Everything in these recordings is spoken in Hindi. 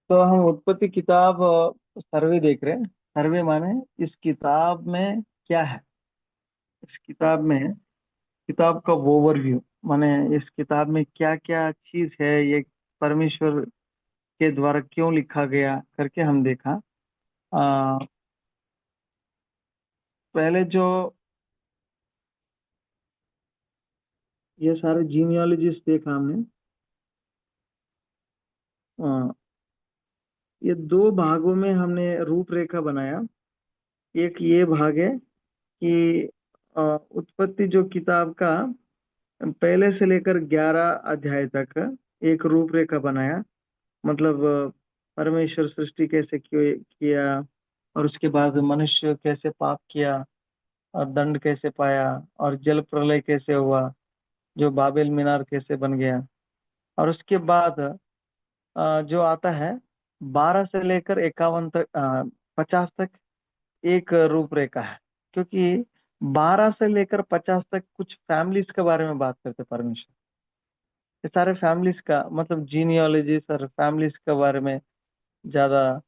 तो हम उत्पत्ति किताब सर्वे देख रहे हैं। सर्वे माने इस किताब में क्या है। इस किताब में किताब का ओवरव्यू माने इस किताब में क्या क्या चीज है, ये परमेश्वर के द्वारा क्यों लिखा गया करके हम देखा। आ, पहले जो ये सारे जीनियोलॉजिस्ट देखा हमने। आ, ये दो भागों में हमने रूपरेखा बनाया। एक ये भाग है कि उत्पत्ति जो किताब का पहले से लेकर 11 अध्याय तक एक रूपरेखा बनाया। मतलब परमेश्वर सृष्टि कैसे किया, और उसके बाद मनुष्य कैसे पाप किया और दंड कैसे पाया, और जल प्रलय कैसे हुआ, जो बाबेल मीनार कैसे बन गया। और उसके बाद जो आता है 12 से लेकर 51 तक 50 तक एक रूपरेखा है। क्योंकि 12 से लेकर 50 तक कुछ फैमिलीज के बारे में बात करते परमेश्वर। ये सारे फैमिलीज का मतलब जीनियोलॉजीज और फैमिलीज के बारे में ज्यादा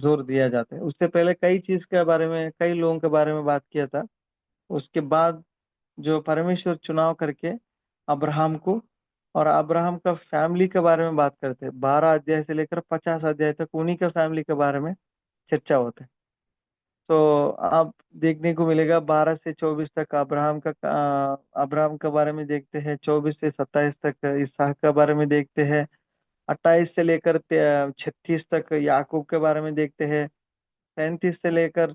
जोर दिया जाता है। उससे पहले कई चीज के बारे में, कई लोगों के बारे में बात किया था। उसके बाद जो परमेश्वर चुनाव करके अब्राहम को और अब्राहम का फैमिली के बारे में बात करते हैं, 12 अध्याय से लेकर 50 अध्याय तक उन्हीं का फैमिली के बारे में चर्चा होता है। तो आप देखने को मिलेगा 12 से 24 तक अब्राहम के बारे में देखते हैं, 24 से 27 तक इसहाक के बारे में देखते हैं, 28 से लेकर 36 तक याकूब के बारे में देखते हैं, 37 से लेकर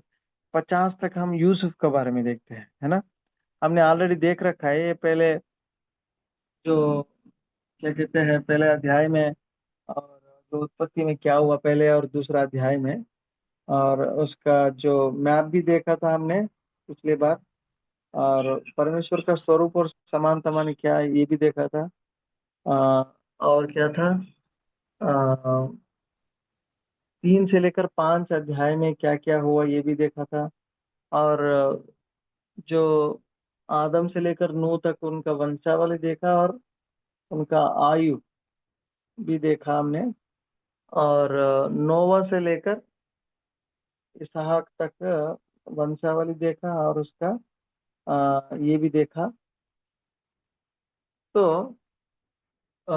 50 तक हम यूसुफ के बारे में देखते हैं, है ना। हमने ऑलरेडी देख रखा है ये पहले, जो क्या कहते हैं पहले अध्याय में, और जो उत्पत्ति में क्या हुआ पहले और दूसरा अध्याय में, और उसका जो मैप भी देखा था हमने पिछली बार। और परमेश्वर का स्वरूप और समानता माने क्या है ये भी देखा था। और क्या था, 3 से लेकर 5 अध्याय में क्या क्या हुआ ये भी देखा था। और जो आदम से लेकर नूह तक उनका वंशावली देखा, और उनका आयु भी देखा हमने। और नोवा से लेकर इसहाक तक वंशावली देखा, और उसका ये भी देखा। तो अ,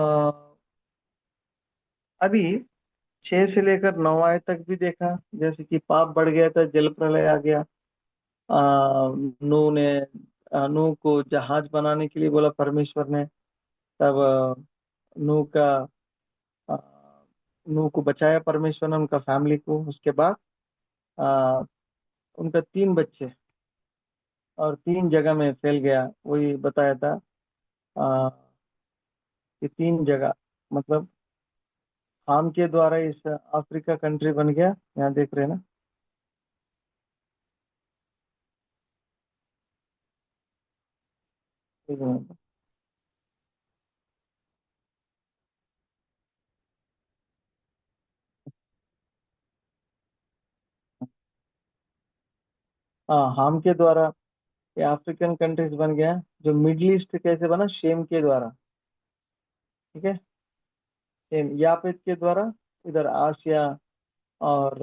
अभी 6 से लेकर 9 आय तक भी देखा। जैसे कि पाप बढ़ गया था, जल प्रलय आ गया। नूह ने नूह को जहाज बनाने के लिए बोला परमेश्वर ने। तब नूह का अ, नूह को बचाया परमेश्वर ने, उनका फैमिली को। उसके बाद अ, उनका 3 बच्चे और 3 जगह में फैल गया, वही बताया था। अ, कि 3 जगह मतलब हाम के द्वारा इस अफ्रीका कंट्री बन गया। यहाँ देख रहे हैं ना। एक मिनट। हाँ, हाम के द्वारा ये अफ्रीकन कंट्रीज बन गया। जो मिडल ईस्ट कैसे बना, शेम के द्वारा। ठीक है। शेम यापेत के द्वारा इधर आसिया और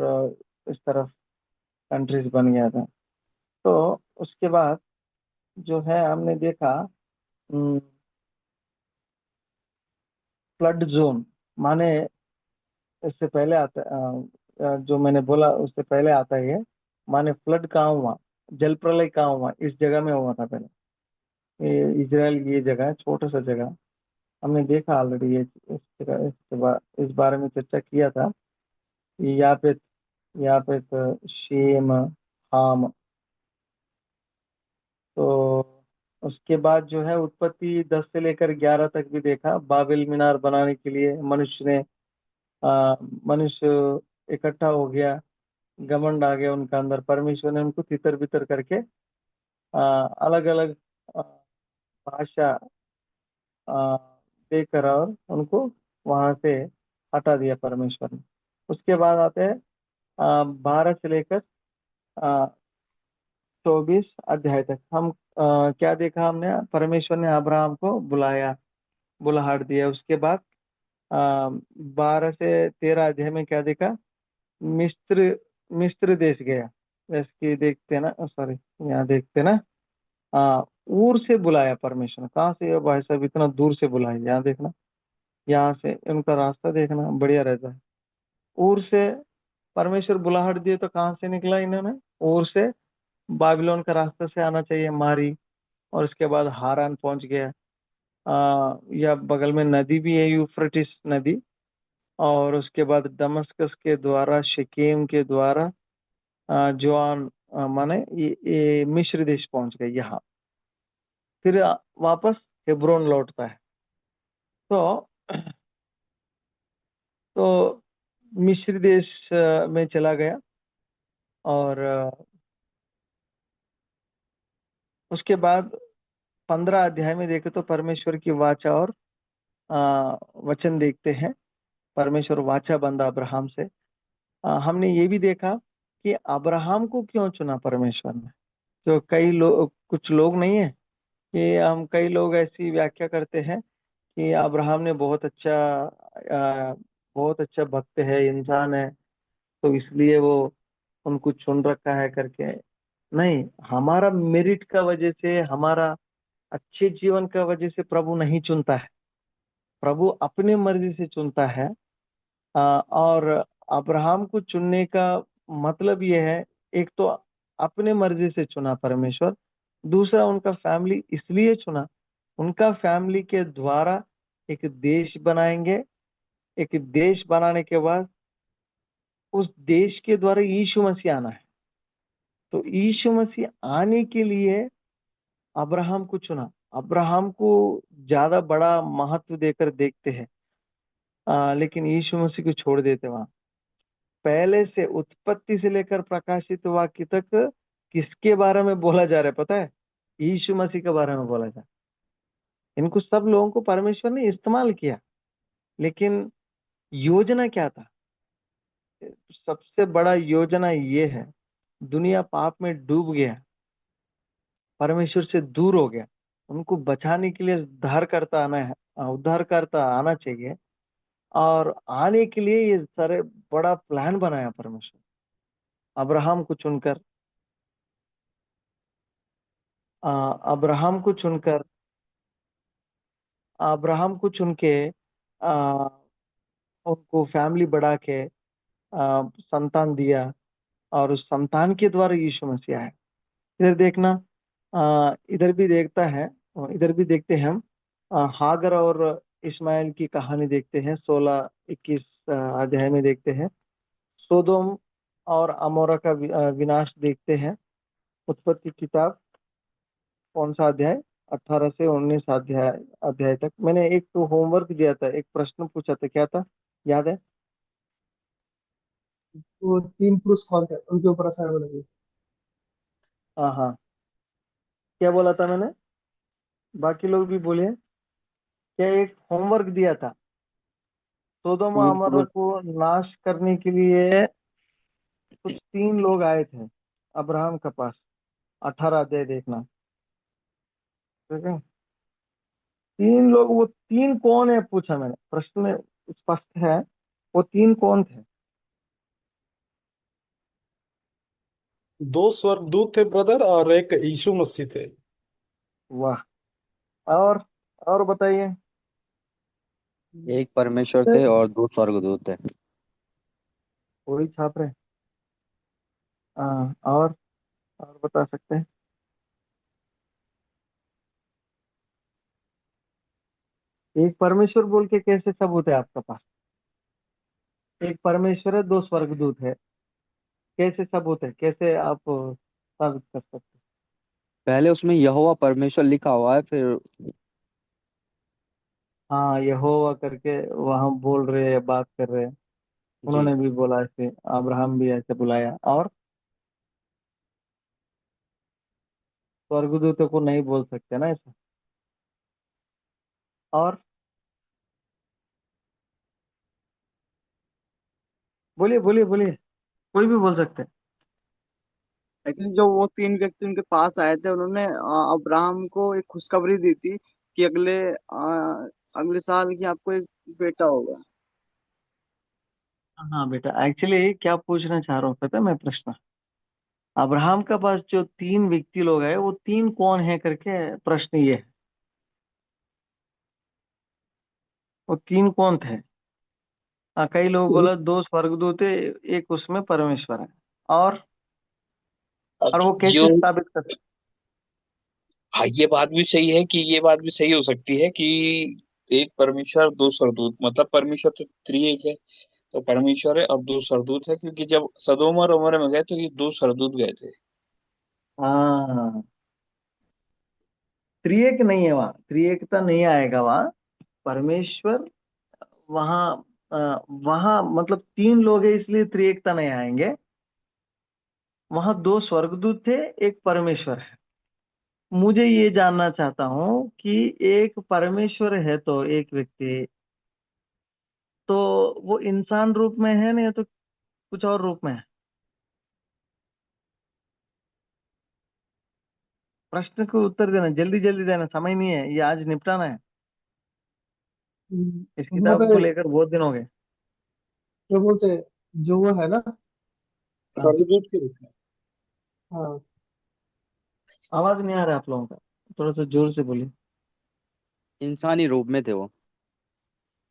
इस तरफ कंट्रीज बन गया था। तो उसके बाद जो है हमने देखा फ्लड जोन माने, इससे पहले आता जो मैंने बोला उससे पहले आता है ये। माने फ्लड कहाँ हुआ, जल प्रलय कहाँ हुआ, इस जगह में हुआ था पहले। ये इजराइल की ये जगह है, छोटा सा जगह। हमने देखा ऑलरेडी ये इस जगह, इस बारे में चर्चा किया था कि यहाँ पे तो शेम, हाम। तो उसके बाद जो है उत्पत्ति 10 से लेकर 11 तक भी देखा। बाबेल मीनार बनाने के लिए मनुष्य इकट्ठा हो गया, घमंड आ गया उनका अंदर। परमेश्वर ने उनको तितर बितर करके अलग अलग भाषा आ, देकर और उनको वहां से हटा दिया परमेश्वर ने। उसके बाद आते हैं 12 से लेकर 24 अध्याय तक। हम क्या देखा हमने, परमेश्वर ने अब्राहम को बुलाया, बुलाहट दिया। उसके बाद 12 से 13 अध्याय में क्या देखा? मिस्र, मिस्र देश गया। जैसे कि देखते हैं ना, सॉरी, यहाँ देखते हैं ना, ऊर से बुलाया परमेश्वर ने। कहाँ से? ये भाई साहब इतना दूर से बुलाया, यहाँ देखना, यहाँ से उनका रास्ता देखना बढ़िया रहता है। ऊर से परमेश्वर बुलाहट दिए तो कहाँ से निकला इन्होंने? ऊर से। बाबिलोन का रास्ता से आना चाहिए, मारी, और उसके बाद हारान पहुंच गया। या बगल में नदी भी है, यूफ्रेटिस नदी। और उसके बाद दमस्कस के द्वारा, शिकेम के द्वारा, जोआन, माने ये मिस्र देश पहुंच गए यहाँ। फिर वापस हेब्रोन लौटता है। तो तो मिस्र देश में चला गया। और उसके बाद 15 अध्याय में देखे तो परमेश्वर की वाचा और वचन देखते हैं। परमेश्वर वाचा बंधा अब्राहम से। हमने ये भी देखा कि अब्राहम को क्यों चुना परमेश्वर ने। जो कई लोग, कुछ लोग नहीं है कि हम, कई लोग ऐसी व्याख्या करते हैं कि अब्राहम ने बहुत अच्छा भक्त है, इंसान है, तो इसलिए वो उनको चुन रखा है करके। नहीं, हमारा मेरिट का वजह से, हमारा अच्छे जीवन का वजह से प्रभु नहीं चुनता है। प्रभु अपनी मर्जी से चुनता है। और अब्राहम को चुनने का मतलब ये है, एक तो अपने मर्जी से चुना परमेश्वर, दूसरा उनका फैमिली इसलिए चुना, उनका फैमिली के द्वारा एक देश बनाएंगे। एक देश बनाने के बाद उस देश के द्वारा यीशु मसीह आना है। तो यीशु मसीह आने के लिए अब्राहम को चुना। अब्राहम को ज्यादा बड़ा महत्व देकर देखते हैं, लेकिन यीशु मसीह को छोड़ देते वहां। पहले से, उत्पत्ति से लेकर प्रकाशित वाक्य तक किसके बारे में बोला जा रहा है पता है? यीशु मसीह के बारे में बोला जा रहा है। इनको सब लोगों को परमेश्वर ने इस्तेमाल किया, लेकिन योजना क्या था? सबसे बड़ा योजना ये है, दुनिया पाप में डूब गया, परमेश्वर से दूर हो गया। उनको बचाने के लिए उद्धारकर्ता आना है, उद्धारकर्ता आना चाहिए। और आने के लिए ये सारे बड़ा प्लान बनाया परमेश्वर, अब्राहम को चुनकर। अब्राहम को चुनकर, अब्राहम को चुन के, आ, उनको फैमिली बढ़ा के, संतान दिया, और उस संतान के द्वारा यीशु मसीह आए। इधर देखना, इधर भी देखता है, इधर भी देखते हैं हम। हागर और इस्माइल की कहानी देखते हैं, 16-21 अध्याय में देखते हैं। सोदोम और अमोरा का विनाश देखते हैं। उत्पत्ति किताब, कौन सा अध्याय? 18 से 19 अध्याय तक। मैंने एक तो होमवर्क दिया था, एक प्रश्न पूछा था, क्या था, याद है? वो तीन पुरुष कौन थे, उनके ऊपर असर लगी। हाँ हाँ, क्या बोला था मैंने? बाकी लोग भी बोले। क्या एक होमवर्क दिया था? सोदोम और तीन अमोरा पुरुष। को नाश करने के लिए कुछ 3 लोग आए थे अब्राहम के पास। 18 अध्याय देखना, ठीक है? 3 लोग, वो 3 कौन है पूछा मैंने, प्रश्न में स्पष्ट है। वो 3 कौन थे? दो स्वर्गदूत थे ब्रदर, और एक यीशु मसीह थे। वाह! और बताइए। एक परमेश्वर थे और दो स्वर्गदूत थे। वही छाप रहे। और बता सकते हैं? एक परमेश्वर बोल के कैसे सबूत है आपके पास? एक परमेश्वर है, 2 स्वर्गदूत है, कैसे सबूत है? कैसे आप साबित कर सकते हैं? पहले उसमें यहोवा परमेश्वर लिखा हुआ है, फिर हाँ, यहोवा करके वहां बोल रहे हैं, बात कर रहे हैं। जी। उन्होंने भी बोला ऐसे, अब्राहम भी ऐसे बुलाया। और स्वर्गदूतों को नहीं बोल सकते ना ऐसा। और बोलिए बोलिए बोलिए, कोई भी बोल सकते हैं। लेकिन जो वो तीन व्यक्ति उनके पास आए थे, उन्होंने अब्राहम को एक खुशखबरी दी थी कि अगले अगले साल की आपको एक बेटा होगा। हाँ बेटा, एक्चुअली क्या पूछना चाह रहा हूँ पता है मैं प्रश्न? अब्राहम के पास जो तीन व्यक्ति लोग हैं वो तीन कौन है करके प्रश्न ये है। वो तीन कौन थे? कई लोग बोला दो स्वर्गदूत है, एक उसमें परमेश्वर है। और और वो जो कैसे साबित कर सकते? हाँ, ये बात भी सही है कि ये बात भी सही हो सकती है कि एक परमेश्वर दो सरदूत, मतलब परमेश्वर तो त्रिएक है, तो परमेश्वर है और दो सरदूत है, क्योंकि जब सदोम और उमर में गए तो ये दो सरदूत गए थे। हाँ, त्रिएक नहीं है वहाँ, त्रिएकता नहीं आएगा वहाँ। परमेश्वर वहाँ वहाँ मतलब तीन लोग हैं इसलिए त्रिएकता नहीं आएंगे। वहाँ दो स्वर्गदूत थे, एक परमेश्वर है। मुझे ये जानना चाहता हूँ कि एक परमेश्वर है तो एक व्यक्ति, तो वो इंसान रूप में है नहीं तो कुछ और रूप में है? प्रश्न को उत्तर देना, जल्दी जल्दी देना, समय नहीं है, ये आज निपटाना है। इस वहाँ किताब को पे लेकर बहुत दिन हो गए। क्या बोलते हैं, जो वो है ना। हाँ, सरदूत के रूप में। हाँ, आवाज नहीं आ रहा आप लोगों का, थोड़ा सा जोर से बोलिए। इंसानी रूप में थे वो।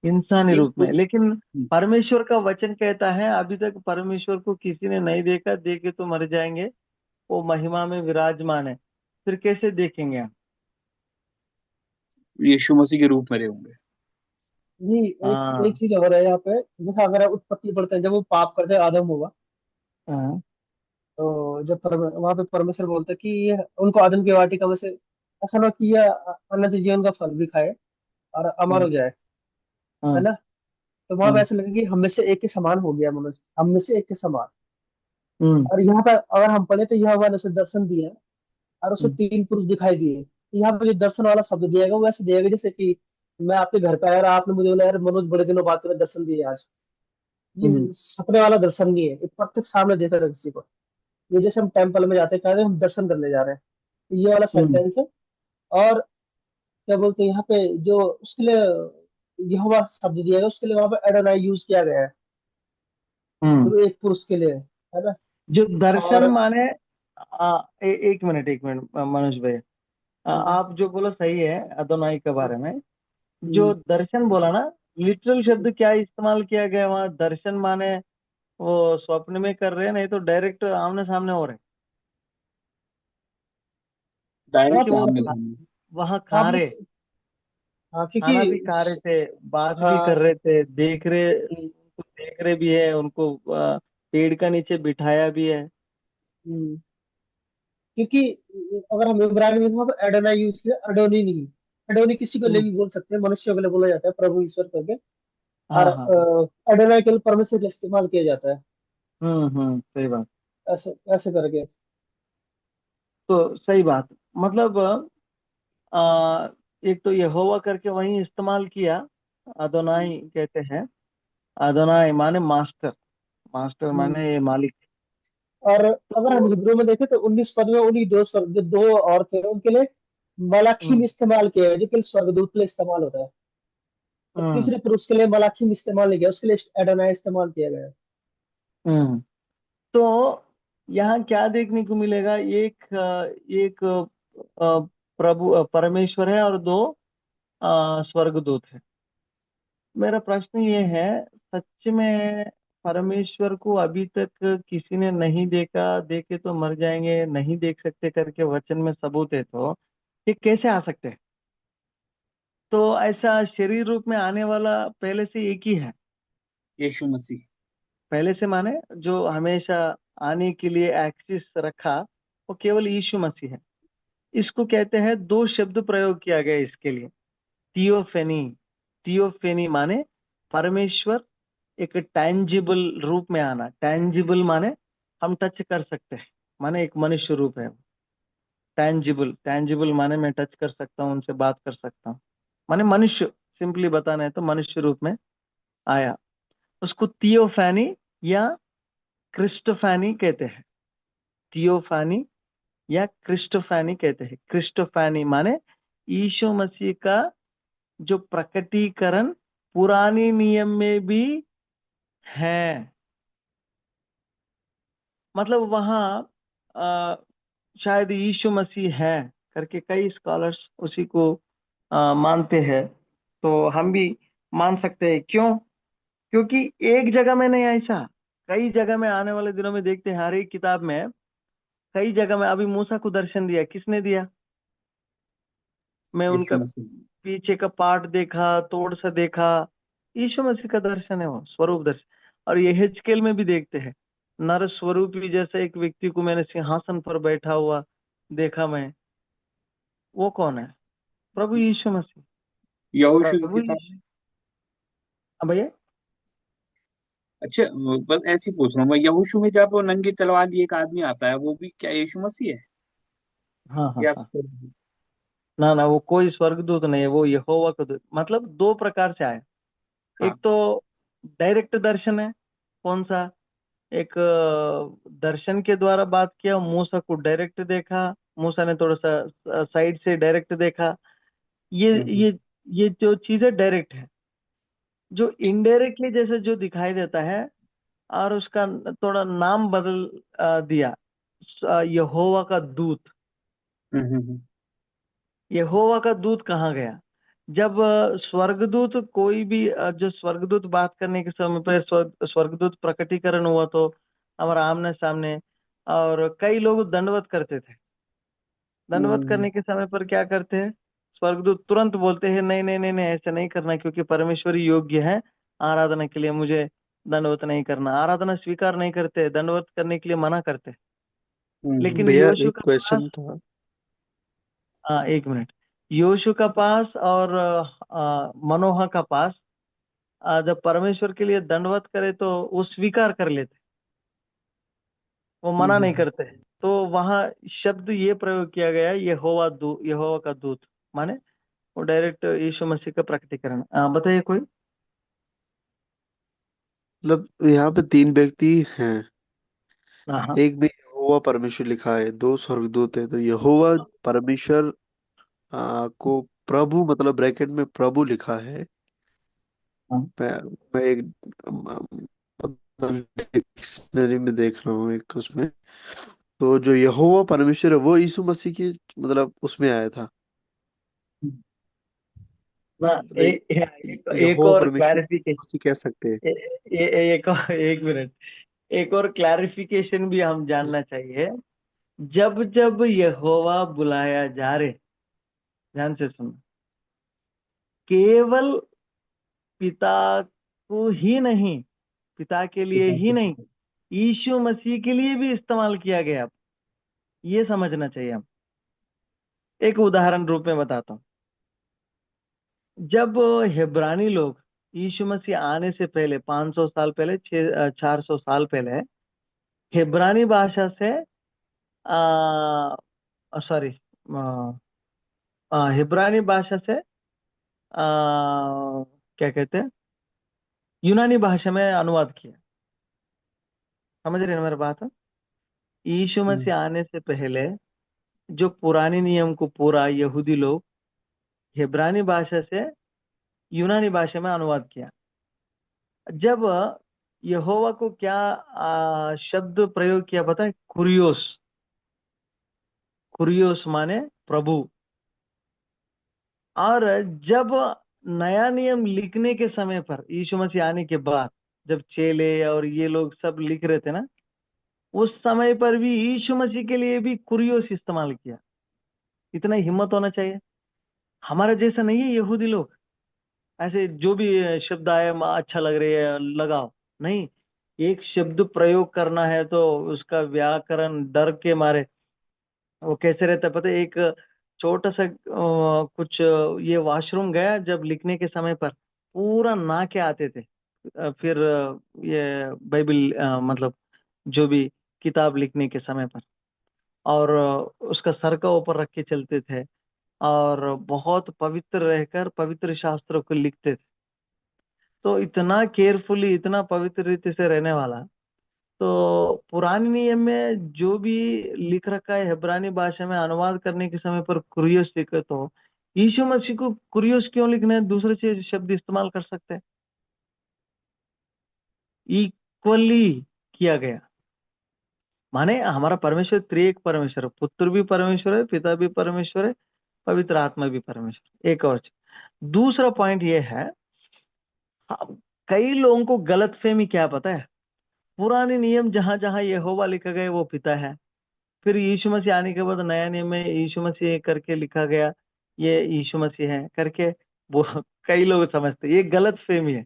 इंसानी ये रूप में, लेकिन परमेश्वर का वचन कहता है अभी तक परमेश्वर को किसी ने नहीं देखा, देखे तो मर जाएंगे। वो महिमा में विराजमान है, फिर कैसे देखेंगे हम? यीशु मसीह के रूप में रहे होंगे। ये एक एक हाँ। चीज और है यहाँ पे। जैसे अगर आप उत्पत्ति पढ़ते हैं, जब वो पाप करते हैं, आदम हुआ, हाँ। तो जब वहां पे परमेश्वर बोलता है कि उनको आदम की वाटिका में से ऐसा ना किया अनंत जीवन का फल भी खाए और अमर हाँ। हो जाए, है हाँ। ना। तो वहां पे हाँ। ऐसा लगे कि हम में से एक के समान हो गया मनुष्य, हम में से एक के समान। हम्म। और यहाँ पर अगर हम पढ़े तो यह ने उसे दर्शन दिया और उसे हम्म। तीन पुरुष दिखाई दिए। तो यहाँ पे जो दर्शन वाला शब्द दिया गया वो ऐसे दिया गया जैसे कि मैं आपके घर पे आया और आपने मुझे बोला, यार मनोज बड़े दिनों बाद तुम्हें दर्शन दिए आज। हम्म। ये सपने वाला दर्शन नहीं है, ये प्रत्यक्ष सामने देखा था किसी को। ये जैसे हम टेम्पल में जाते हैं, कहते हैं हम दर्शन करने जा रहे हैं, तो ये वाला हम्म। सेंटेंस है। और क्या बोलते हैं यहाँ पे जो उसके लिए यहोवा शब्द दिया गया, उसके लिए वहां पे एडोनाई यूज किया गया है, हम्म। तो एक पुरुष के लिए है ना। जो दर्शन और माने एक मिनट एक मिनट, मनोज भाई, आप जो बोला सही है अदोनाई के बारे में। जो हम्म, दर्शन बोला ना, लिटरल शब्द क्या इस्तेमाल किया गया वहाँ? दर्शन माने वो स्वप्न में कर रहे हैं, नहीं तो डायरेक्ट आमने सामने हो रहे हैं? वहाँ क्योंकि डायरेक्ट पे वो आमने सब सामने। वहाँ खा आपने रहे, हाँ, खाना भी क्योंकि खा रहे थे, बात भी कर हाँ, रहे थे, देख रहे, उनको देख रहे भी है उनको, पेड़ का नीचे बिठाया भी है। हम्म, क्योंकि अगर हम इब्रानी में वहाँ पे एडोनाई यूज किया, अडोनी नहीं। अडोनी किसी को ले हम्म। भी बोल सकते हैं, मनुष्यों के लिए बोला जाता है, प्रभु ईश्वर करके। और हाँ हाँ हाँ। एडोनाई के लिए परमेश्वर के लिए इस्तेमाल किया जाता है, सही बात। ऐसे ऐसे करके। तो सही बात, मतलब एक तो यहोवा करके वहीं इस्तेमाल किया। अदोनाई कहते हैं। अदोनाई माने मास्टर, मास्टर हम्म, माने ये मालिक। और अगर हम तो हिब्रू में देखें तो 19 पद में उन्हीं दो स्वर्ग, जो दो और थे, उनके लिए मलाखीम हम्म। इस्तेमाल किया है, जो केवल स्वर्गदूत के लिए इस्तेमाल होता है। और हम्म। तीसरे पुरुष के लिए मलाखीम इस्तेमाल नहीं किया, उसके लिए एडोनाई इस्तेमाल किया गया है। हम्म। तो यहाँ क्या देखने को मिलेगा? एक प्रभु परमेश्वर है और दो स्वर्गदूत है। मेरा प्रश्न ये है, सच में परमेश्वर को अभी तक किसी ने नहीं देखा, देखे तो मर जाएंगे, नहीं देख सकते करके वचन में सबूत है, तो ये कैसे आ सकते हैं? तो ऐसा शरीर रूप में आने वाला पहले से एक ही है। यीशु मसीह। पहले से माने जो हमेशा आने के लिए एक्सिस रखा, वो केवल यीशु मसीह है। इसको कहते हैं, दो शब्द प्रयोग किया गया इसके लिए, थियोफेनी। थियोफेनी माने परमेश्वर एक टैंजिबल रूप में आना। टैंजिबल माने हम टच कर सकते हैं, माने एक मनुष्य रूप है। टैंजिबल, टैंजिबल माने मैं टच कर सकता हूँ, उनसे बात कर सकता हूँ, माने मनुष्य। सिंपली बताना है तो मनुष्य रूप में आया। उसको थियोफैनी या क्रिस्टोफैनी कहते हैं। थियोफैनी या क्रिस्टोफैनी कहते हैं। क्रिस्टोफैनी माने यीशु मसीह का जो प्रकटीकरण पुरानी नियम में भी है। मतलब वहाँ शायद यीशु मसीह है करके कई स्कॉलर्स उसी को मानते हैं। तो हम भी मान सकते हैं। क्यों? क्योंकि एक जगह में नहीं, ऐसा कई जगह में आने वाले दिनों में देखते हैं। हर एक किताब में कई जगह में अभी मूसा को दर्शन दिया, किसने दिया? मैं यीशु उनका मसीह। पीछे का पार्ट देखा, तोड़ सा देखा। यीशु मसीह का दर्शन है, वो स्वरूप दर्शन। और ये हेजकेल में भी देखते हैं, नर स्वरूपी जैसे एक व्यक्ति को मैंने सिंहासन पर बैठा हुआ देखा मैं। वो कौन है? प्रभु यीशु मसीह। यहोशू की प्रभु किताब यीशु। में। हाँ भैया। अच्छा, बस ऐसे ही पूछ रहा हूँ मैं, यहोशू में जब वो नंगी तलवार लिए एक आदमी आता है, वो भी क्या यीशु मसीह है हाँ हाँ या हाँ। ना ना, वो कोई स्वर्गदूत नहीं है, वो यहोवा का दूत। मतलब दो प्रकार से आए। हाँ। एक तो डायरेक्ट दर्शन है। कौन सा? एक दर्शन के द्वारा बात किया, मूसा को डायरेक्ट देखा, मूसा ने थोड़ा सा साइड से डायरेक्ट देखा। ये हम्म। ये ये जो चीज है डायरेक्ट है। जो इनडायरेक्टली जैसे जो दिखाई देता है, और उसका थोड़ा नाम बदल दिया, यहोवा का दूत। हम्म। यहोवा का दूत कहाँ गया? जब स्वर्गदूत कोई भी जो स्वर्गदूत बात करने के समय पर स्वर्गदूत प्रकटीकरण हुआ तो हमारा आमने सामने, और कई लोग दंडवत करते थे। दंडवत हम्म। करने के समय पर क्या करते हैं? स्वर्गदूत तुरंत बोलते हैं, नहीं नहीं नहीं नहीं, ऐसा नहीं करना, क्योंकि परमेश्वर ही योग्य है आराधना के लिए, मुझे दंडवत नहीं करना। आराधना स्वीकार नहीं करते, दंडवत करने के लिए मना करते। लेकिन भैया योशु एक का पास, क्वेश्चन था। हाँ एक मिनट, योशु का पास और मनोहा का पास जब परमेश्वर के लिए दंडवत करे तो वो स्वीकार कर लेते, वो मना नहीं हम्म। करते। तो वहां शब्द ये प्रयोग किया गया है, यहोवा का दूत, माने वो डायरेक्ट यीशु मसीह का प्रकटीकरण। बताइए कोई। मतलब यहाँ पे तीन व्यक्ति हैं, हाँ हाँ एक में यहोवा परमेश्वर लिखा है, दो स्वर्गदूत है, तो यहोवा परमेश्वर को प्रभु मतलब ब्रैकेट में प्रभु लिखा है। हाँ। मैं मैं एक डिक्शनरी में देख रहा हूँ एक उसमें, तो जो यहोवा परमेश्वर है वो यीशु मसीह की मतलब उसमें आया था। ना मतलब एक यहोवा और परमेश्वर क्लैरिफिकेशन। मसीह कह सकते हैं। एक मिनट, एक और क्लैरिफिकेशन भी हम जानना चाहिए। जब जब यहोवा बुलाया जा रहे, ध्यान से सुनो, केवल पिता को ही नहीं, पिता के लिए ही नहीं, यीशु मसीह के लिए भी इस्तेमाल किया गया। ये समझना चाहिए हम। एक उदाहरण रूप में बताता हूँ। जब हेब्रानी लोग यीशु मसीह आने से पहले 500 साल पहले, 400 साल पहले हेब्रानी भाषा से सॉरी, हेब्रानी भाषा से क्या कहते हैं, यूनानी भाषा में अनुवाद किया। समझ रहे हैं मेरी बात? यीशु हम्म। मसीह आने से पहले जो पुराने नियम को पूरा यहूदी लोग हेब्रानी भाषा से यूनानी भाषा में अनुवाद किया। जब यहोवा को क्या शब्द प्रयोग किया पता है? कुरियोस। कुरियोस माने प्रभु। और जब नया नियम लिखने के समय पर यीशु मसीह आने के बाद, जब चेले और ये लोग सब लिख रहे थे ना, उस समय पर भी यीशु मसीह के लिए भी कुरियोस इस्तेमाल किया। इतना हिम्मत होना चाहिए। हमारे जैसा नहीं है यहूदी लोग, ऐसे जो भी शब्द आए अच्छा लग रही है लगाओ, नहीं। एक शब्द प्रयोग करना है तो उसका व्याकरण डर के मारे वो कैसे रहता है पता है? एक छोटा सा कुछ ये वॉशरूम गया, जब लिखने के समय पर पूरा नहा के आते थे। फिर ये बाइबल मतलब जो भी किताब लिखने के समय पर, और उसका सर का ऊपर रख के चलते थे, और बहुत पवित्र रहकर पवित्र शास्त्रों को लिखते थे। तो इतना केयरफुली, इतना पवित्र रीति से रहने वाला। तो पुराने नियम में जो भी लिख रखा है हेब्रानी भाषा में अनुवाद करने के समय पर कुरियस लिखे, तो यीशु मसीह को कुरियोस क्यों लिखना है? दूसरे से शब्द इस्तेमाल कर सकते हैं। इक्वली किया गया, माने हमारा परमेश्वर त्रिएक परमेश्वर है, पुत्र भी परमेश्वर है, पिता भी परमेश्वर है, पवित्र आत्मा भी परमेश्वर। एक और चीज, दूसरा पॉइंट ये है, कई लोगों को गलतफहमी क्या पता है, पुराने नियम जहां जहां यहोवा लिखा गया वो पिता है, फिर यीशु मसीह आने के बाद नया नियम में यीशु मसीह करके लिखा गया, ये यीशु मसीह है करके वो कई लोग समझते हैं, ये गलत फहमी है।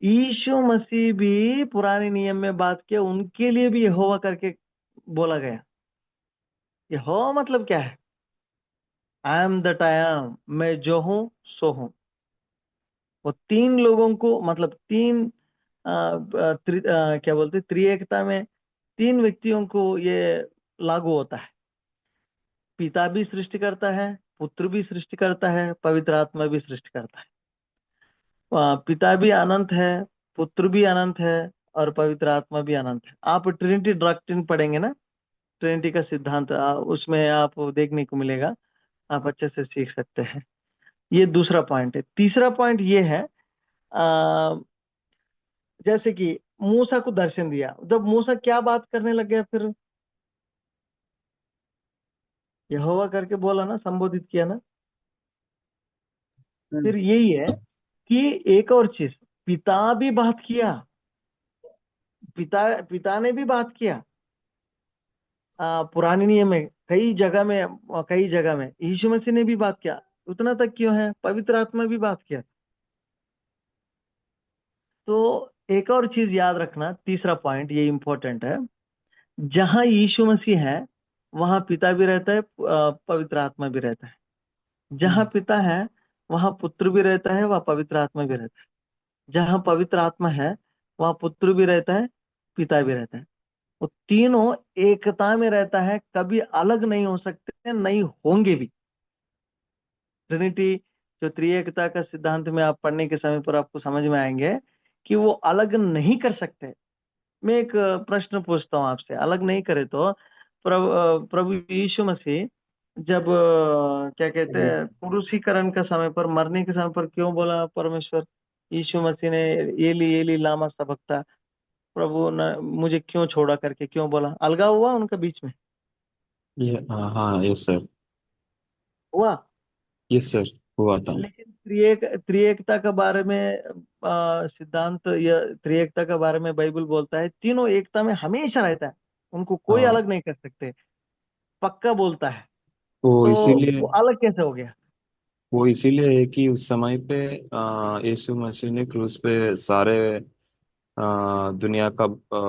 यीशु मसीह भी पुराने नियम में बात किया, उनके लिए भी यहोवा करके बोला गया। यहोवा मतलब क्या है? I am that I am, मैं जो हूं सो हूं। वो तीन लोगों को, मतलब तीन क्या बोलते, त्रिएकता में तीन व्यक्तियों को ये लागू होता है। पिता भी सृष्टि करता है, पुत्र भी सृष्टि करता है, पवित्र आत्मा भी सृष्टि करता है। पिता भी अनंत है, पुत्र भी अनंत है, और पवित्र आत्मा भी अनंत है। आप ट्रिनिटी डॉक्ट्रिन पढ़ेंगे ना, ट्रिनिटी का सिद्धांत, उसमें आप देखने को मिलेगा, आप अच्छे से सीख सकते हैं। ये दूसरा पॉइंट है। तीसरा पॉइंट ये है, जैसे कि मूसा को दर्शन दिया, जब मूसा क्या बात करने लग गया, फिर यहोवा करके बोला ना, संबोधित किया ना। फिर यही है कि एक और चीज, पिता भी बात किया, पिता ने भी बात किया। पुराने नियम में कई जगह में यीशु मसीह ने भी बात किया। उतना तक क्यों है, पवित्र आत्मा भी बात किया। तो एक और चीज याद रखना, तीसरा पॉइंट ये इंपॉर्टेंट है, जहां यीशु मसीह है वहां पिता भी रहता है, पवित्र आत्मा भी रहता है। जहां पिता है वहां पुत्र भी रहता है, वहां पवित्र आत्मा भी रहता है। जहां पवित्र आत्मा है वहां पुत्र भी रहता है, पिता भी रहता है। वो तीनों एकता में रहता है, कभी अलग नहीं हो सकते, नहीं होंगे भी। ट्रिनिटी जो त्रिएकता का सिद्धांत में आप पढ़ने के समय पर आपको समझ में आएंगे कि वो अलग नहीं कर सकते। मैं एक प्रश्न पूछता हूं आपसे, अलग नहीं करे तो प्रभु यीशु मसीह जब क्या कहते हैं, पुरुषीकरण का समय पर, मरने के समय पर क्यों बोला परमेश्वर यीशु मसीह ने, एली एली लामा सबक्ता, प्रभु ने मुझे क्यों छोड़ा करके क्यों बोला? अलगाव हुआ उनका बीच में? ये हाँ, यस सर। हुआ। यस सर, हुआ था। लेकिन त्रिएकता के बारे में सिद्धांत या त्रिएकता के बारे में बाइबल बोलता है तीनों एकता में हमेशा रहता है, उनको कोई हाँ, अलग नहीं कर सकते, पक्का बोलता है। वो तो इसीलिए वो अलग कैसे हो गया? वो इसीलिए है कि उस समय पे यीशु मसीह ने क्रूस पे सारे दुनिया का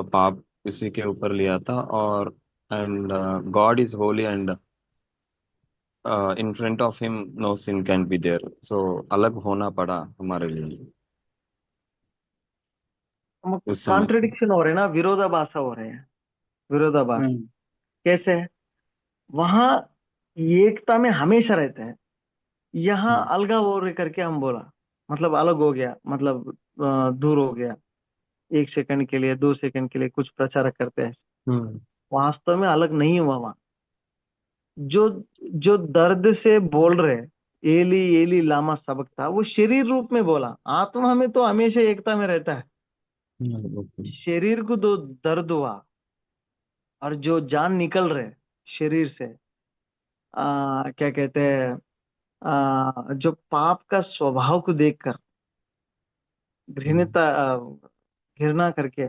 पाप उसी के ऊपर लिया था। और and God is holy and in front of him no sin can be there, so अलग होना पड़ा हमारे लिए उस समय पे। कॉन्ट्रडिक्शन हो रहे हैं ना, विरोधाभास हो रहे हैं, विरोधाभास। कैसे है? वहां एकता में हमेशा रहते हैं, यहाँ हम्म। अलगाव हो रहे करके हम बोला, मतलब अलग हो गया, मतलब दूर हो गया। 1 सेकंड के लिए, 2 सेकंड के लिए कुछ प्रचारक करते हैं, हम्म। वास्तव में अलग नहीं हुआ वहां। जो जो दर्द से बोल रहे एली एली लामा सबकता, वो शरीर रूप में बोला, आत्मा में तो हमेशा एकता में रहता है। ओके। शरीर को तो दर्द हुआ, और जो जान निकल रहे शरीर से, क्या कहते हैं, जो पाप का स्वभाव को देखकर घृणता, घृणा करके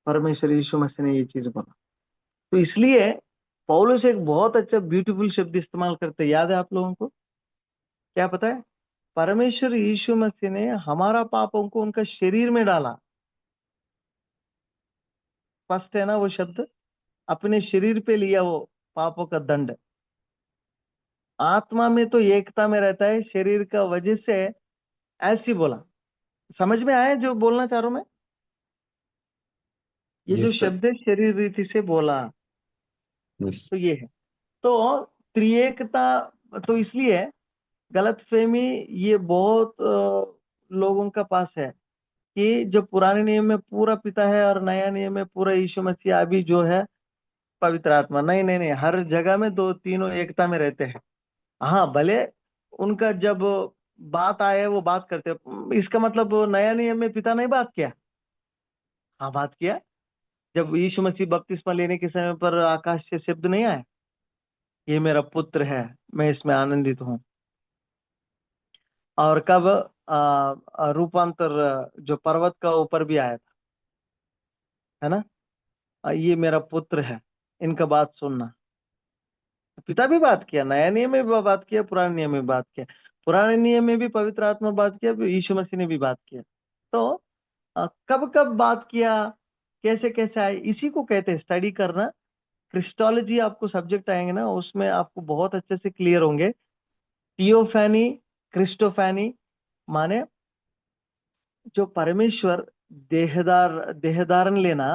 परमेश्वर यीशु मसीह ने ये चीज बोला। तो इसलिए पौलुस एक बहुत अच्छा ब्यूटीफुल शब्द इस्तेमाल करते, याद है आप लोगों को? क्या पता है? परमेश्वर यीशु मसीह ने हमारा पापों को उनका शरीर में डाला। स्पष्ट है ना वो शब्द? अपने शरीर पे लिया वो पापों का दंड। आत्मा में तो एकता में रहता है, शरीर का वजह से ऐसी बोला। समझ में आया जो बोलना चाह रहा हूं मैं? ये जो यस सर। शब्द है शरीर रीति से बोला, यस। तो ये है। तो त्रिएकता, तो इसलिए गलतफहमी ये बहुत लोगों का पास है कि जो पुराने नियम में पूरा पिता है और नया नियम में पूरा यीशु मसीह अभी जो है पवित्र आत्मा। नहीं नहीं नहीं, हर जगह में दो तीनों एकता में रहते हैं। हाँ भले उनका जब बात आए वो बात करते, इसका मतलब नया नियम में पिता नहीं बात किया? हाँ बात किया। जब यीशु मसीह बपतिस्मा लेने के समय पर आकाश से शब्द नहीं आए, ये मेरा पुत्र है, मैं इसमें आनंदित हूँ। और कब रूपांतर जो पर्वत का ऊपर भी आया था, है ना, ये मेरा पुत्र है, इनका बात सुनना। पिता भी बात किया, नया नियम में भी बात किया, पुराने नियम में भी बात किया। पुराने नियम में भी पवित्र आत्मा बात किया, यीशु मसीह ने भी बात किया। तो कब कब बात किया, कैसे कैसे आए, इसी को कहते हैं स्टडी करना। क्रिस्टोलॉजी आपको सब्जेक्ट आएंगे ना, उसमें आपको बहुत अच्छे से क्लियर होंगे। थियोफैनी, क्रिस्टोफैनी माने जो परमेश्वर देहधारण लेना,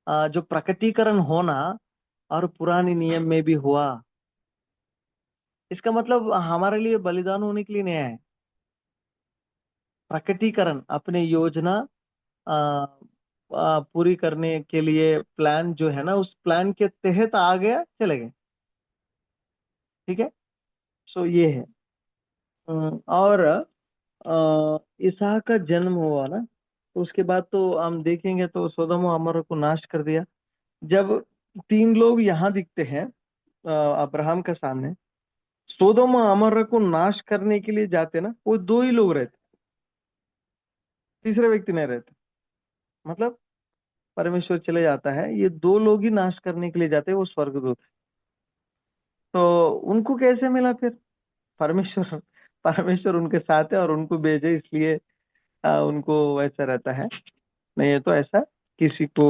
जो प्रकटीकरण होना, और पुराने नियम में भी हुआ। इसका मतलब हमारे लिए बलिदान होने के लिए नहीं है। प्रकटीकरण अपने योजना आ, पूरी करने के लिए प्लान जो है ना, उस प्लान के तहत आ गया, चले गए। ठीक है, सो ये है। और इसहाक का जन्म हुआ ना, तो उसके बाद तो हम देखेंगे तो सोदोम और अमोरा को नाश कर दिया। जब तीन लोग यहाँ दिखते हैं अब्राहम के सामने, सोदोम और अमोरा को नाश करने के लिए जाते ना, वो दो ही लोग रहते, तीसरे व्यक्ति नहीं रहते। मतलब परमेश्वर चले जाता है, ये दो लोग ही नाश करने के लिए जाते हैं, वो स्वर्गदूत है। तो उनको कैसे मिला फिर? परमेश्वर परमेश्वर उनके साथ है और उनको भेजे, इसलिए उनको वैसा रहता है। नहीं है तो ऐसा किसी को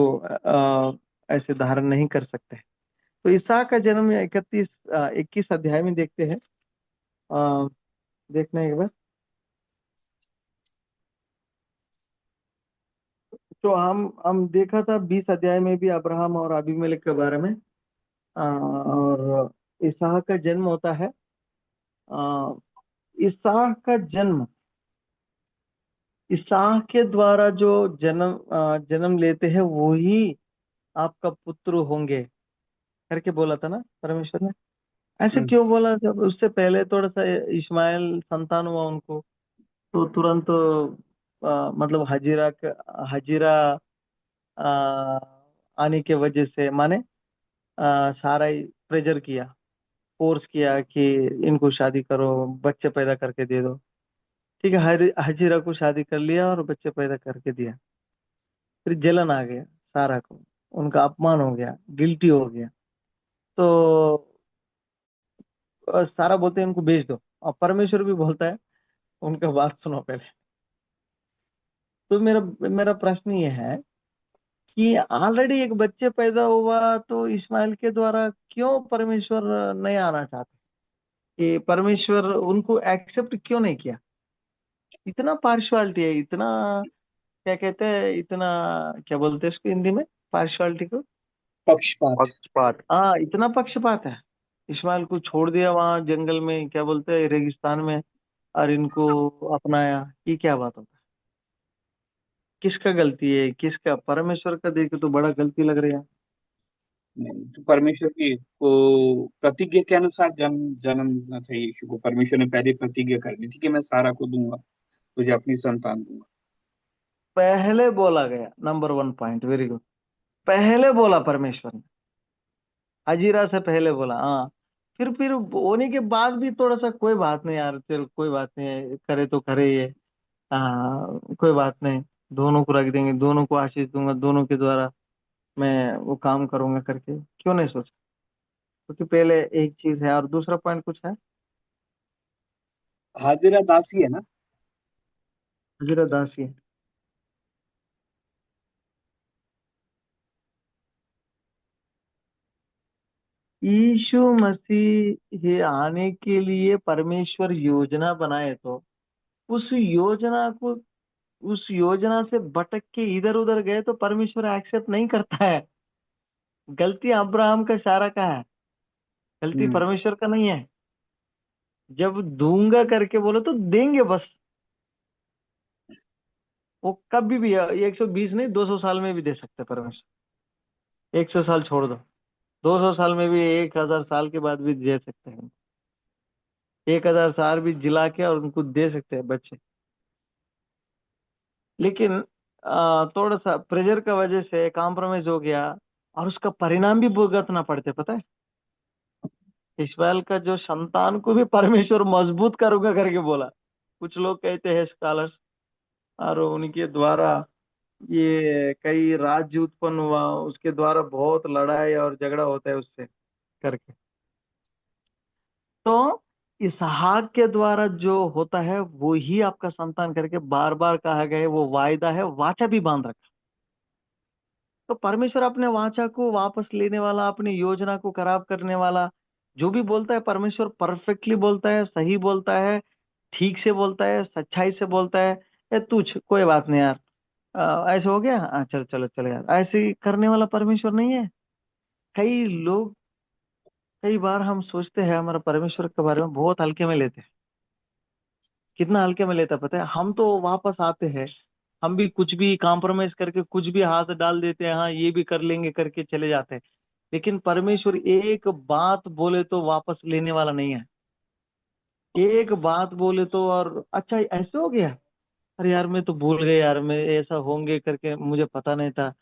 ऐसे धारण नहीं कर सकते। तो इसहाक का जन्म 21 अध्याय में देखते हैं। देखना एक बार। तो हम देखा था 20 अध्याय में भी अब्राहम और अबीमेलेक के बारे में। और इसहाक का जन्म होता है। अ, इसहाक का जन्म, इसहाक के द्वारा जो जन्म लेते हैं वही आपका पुत्र होंगे करके बोला था ना परमेश्वर ने। ऐसे हम्म। क्यों बोला? जब उससे पहले थोड़ा सा इस्माइल संतान हुआ उनको, तो तुरंत मतलब हजीरा आ, आने के वजह से, माने सारा प्रेजर किया, फोर्स किया कि इनको शादी करो, बच्चे पैदा करके दे दो। ठीक है, हजीरा को शादी कर लिया और बच्चे पैदा करके दिया। फिर जलन आ गया सारा को, उनका अपमान हो गया, गिल्टी हो गया। तो सारा बोलते हैं उनको भेज दो, और परमेश्वर भी बोलता है उनका बात सुनो पहले। तो मेरा मेरा प्रश्न ये है कि ऑलरेडी एक बच्चे पैदा हुआ, तो इस्माइल के द्वारा क्यों परमेश्वर नहीं आना चाहते? कि परमेश्वर उनको एक्सेप्ट क्यों नहीं किया? इतना पार्शियलिटी है, इतना क्या कहते हैं, इतना क्या बोलते हैं इसको हिंदी में, पार्शियलिटी को? पक्षपात। पक्षपात। हाँ, इतना पक्षपात है। इस्माइल को छोड़ दिया वहां जंगल में, क्या बोलते हैं, रेगिस्तान में, और इनको अपनाया। ये क्या बात होता है? किसका गलती है, किसका? परमेश्वर का देखे तो बड़ा गलती लग रही है। नहीं, तो परमेश्वर की को प्रतिज्ञा के अनुसार जन्म जन्मना था यीशु को। परमेश्वर ने पहले प्रतिज्ञा कर दी थी कि मैं सारा को दूंगा, तुझे अपनी संतान दूंगा। पहले बोला गया, नंबर 1 पॉइंट, वेरी गुड। पहले बोला परमेश्वर ने, हजीरा से पहले बोला। हाँ, फिर होने के बाद भी थोड़ा सा, कोई बात नहीं यार, चल कोई बात नहीं, करे तो करे ये। हाँ, कोई बात नहीं, दोनों को रख देंगे, दोनों को आशीष दूंगा, दोनों के द्वारा मैं वो काम करूंगा करके क्यों नहीं सोचा? क्योंकि पहले एक चीज है, और दूसरा पॉइंट कुछ है। हाजिरा दासी है ना। हजरा दासी है। यीशु मसीह ये आने के लिए परमेश्वर योजना बनाए, तो उस योजना को, उस योजना से भटक के इधर उधर गए तो परमेश्वर एक्सेप्ट नहीं करता है। गलती अब्राहम का, सारा का है, गलती हम्म। परमेश्वर का नहीं है। जब दूंगा करके बोलो तो देंगे बस। वो कभी भी 120 नहीं, 200 साल में भी दे सकते परमेश्वर। 100 साल छोड़ दो, 200 साल में भी, 1000 साल के बाद भी दे सकते हैं। 1000 साल भी जिला के और उनको दे सकते हैं बच्चे। लेकिन थोड़ा सा प्रेशर का वजह से कॉम्प्रोमाइज हो गया और उसका परिणाम भी भुगतना पड़ते, पता है। इस्माइल का जो संतान को भी परमेश्वर मजबूत करूंगा करके बोला। कुछ लोग कहते हैं स्कॉलर्स, और उनके द्वारा ये कई राज्य उत्पन्न हुआ, उसके द्वारा बहुत लड़ाई और झगड़ा होता है उससे करके। तो इसहाक के द्वारा जो होता है वो ही आपका संतान करके बार बार कहा गया है, वो वायदा है, वाचा भी बांध रखा। तो परमेश्वर अपने वाचा को वापस लेने वाला, अपनी योजना को खराब करने वाला, जो भी बोलता है परमेश्वर परफेक्टली बोलता है, सही बोलता है, ठीक से बोलता है, सच्चाई से बोलता है। ए तुझ कोई बात नहीं यार, ऐसे हो गया, चलो चलो चलो यार, ऐसे करने वाला परमेश्वर नहीं है। कई लोग, कई बार हम सोचते हैं हमारा परमेश्वर के बारे में बहुत हल्के में लेते हैं। कितना हल्के में लेता है पता है। हम तो वापस आते हैं, हम भी कुछ भी कॉम्प्रोमाइज करके कुछ भी हाथ डाल देते हैं, हाँ ये भी कर लेंगे करके चले जाते हैं। लेकिन परमेश्वर एक बात बोले तो वापस लेने वाला नहीं है। एक बात बोले तो, और अच्छा ऐसे हो गया, अरे यार मैं तो भूल गया यार, मैं ऐसा होंगे करके मुझे पता नहीं था,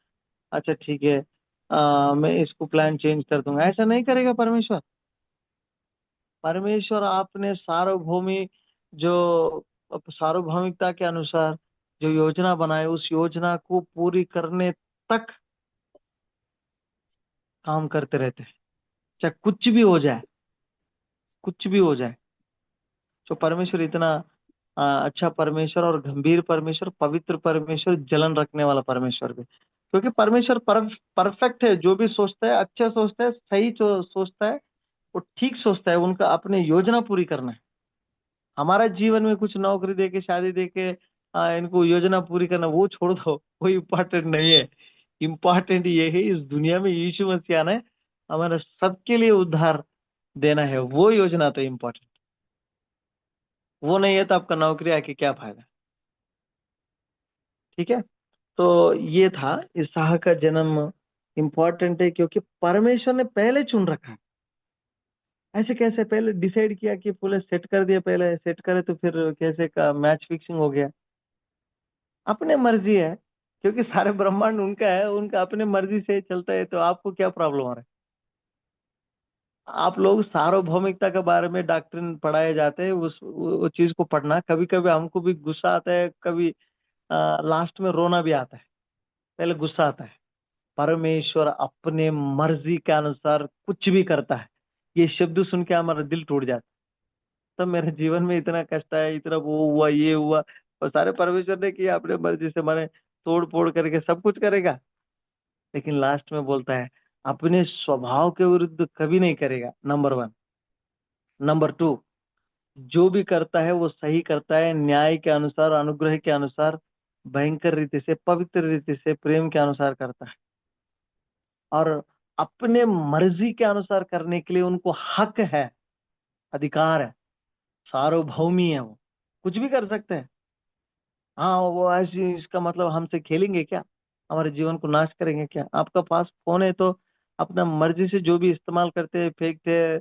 अच्छा ठीक है, मैं इसको प्लान चेंज कर दूंगा, ऐसा नहीं करेगा परमेश्वर। परमेश्वर आपने सार्वभौमी जो सार्वभौमिकता के अनुसार जो योजना बनाए, उस योजना को पूरी करने तक काम करते रहते हैं, चाहे कुछ भी हो जाए, कुछ भी हो जाए। तो परमेश्वर इतना अच्छा परमेश्वर और गंभीर परमेश्वर, पवित्र परमेश्वर, जलन रखने वाला परमेश्वर भी, क्योंकि परमेश्वर परफेक्ट है। जो भी सोचता है अच्छा सोचता है, सही जो सोचता है वो ठीक सोचता है। उनका अपने योजना पूरी करना है। हमारा जीवन में कुछ नौकरी देके, शादी देके इनको योजना पूरी करना वो छोड़ दो, वो इम्पोर्टेंट नहीं है। इम्पोर्टेंट ये है इस दुनिया में यीशु मसीह आना है, हमारा सबके लिए उद्धार देना है, वो योजना तो इम्पोर्टेंट। वो नहीं है तो आपका नौकरी आके क्या फायदा। ठीक है। तो ये था, इसहाक का जन्म इम्पोर्टेंट है क्योंकि परमेश्वर ने पहले चुन रखा है। ऐसे कैसे पहले डिसाइड किया कि पूरे सेट कर दिया, पहले सेट करे तो फिर कैसे का मैच फिक्सिंग हो गया। अपने मर्जी है, क्योंकि सारे ब्रह्मांड उनका है, उनका अपने मर्जी से चलता है, तो आपको क्या प्रॉब्लम हो रहा है। आप लोग सार्वभौमिकता के बारे में डॉक्ट्रिन पढ़ाए जाते हैं, उस वो चीज को पढ़ना, कभी कभी हमको भी गुस्सा आता है, कभी लास्ट में रोना भी आता है, पहले गुस्सा आता है। परमेश्वर अपने मर्जी के अनुसार कुछ भी करता है, ये शब्द सुन के हमारा दिल टूट जाता है। तब मेरे जीवन में इतना कष्ट आया, इतना वो हुआ ये हुआ, और सारे परमेश्वर ने किया अपने मर्जी से, मैंने तोड़ फोड़ करके सब कुछ करेगा, लेकिन लास्ट में बोलता है अपने स्वभाव के विरुद्ध कभी नहीं करेगा, नंबर 1। नंबर 2, जो भी करता है वो सही करता है, न्याय के अनुसार, अनुग्रह के अनुसार, भयंकर रीति से, पवित्र रीति से, प्रेम के अनुसार करता है। और अपने मर्जी के अनुसार करने के लिए उनको हक है, अधिकार है, सार्वभौमी है, वो कुछ भी कर सकते हैं। हाँ वो ऐसी, इसका मतलब हमसे खेलेंगे क्या, हमारे जीवन को नाश करेंगे क्या। आपका पास फोन है तो अपना मर्जी से जो भी इस्तेमाल करते फेंकते,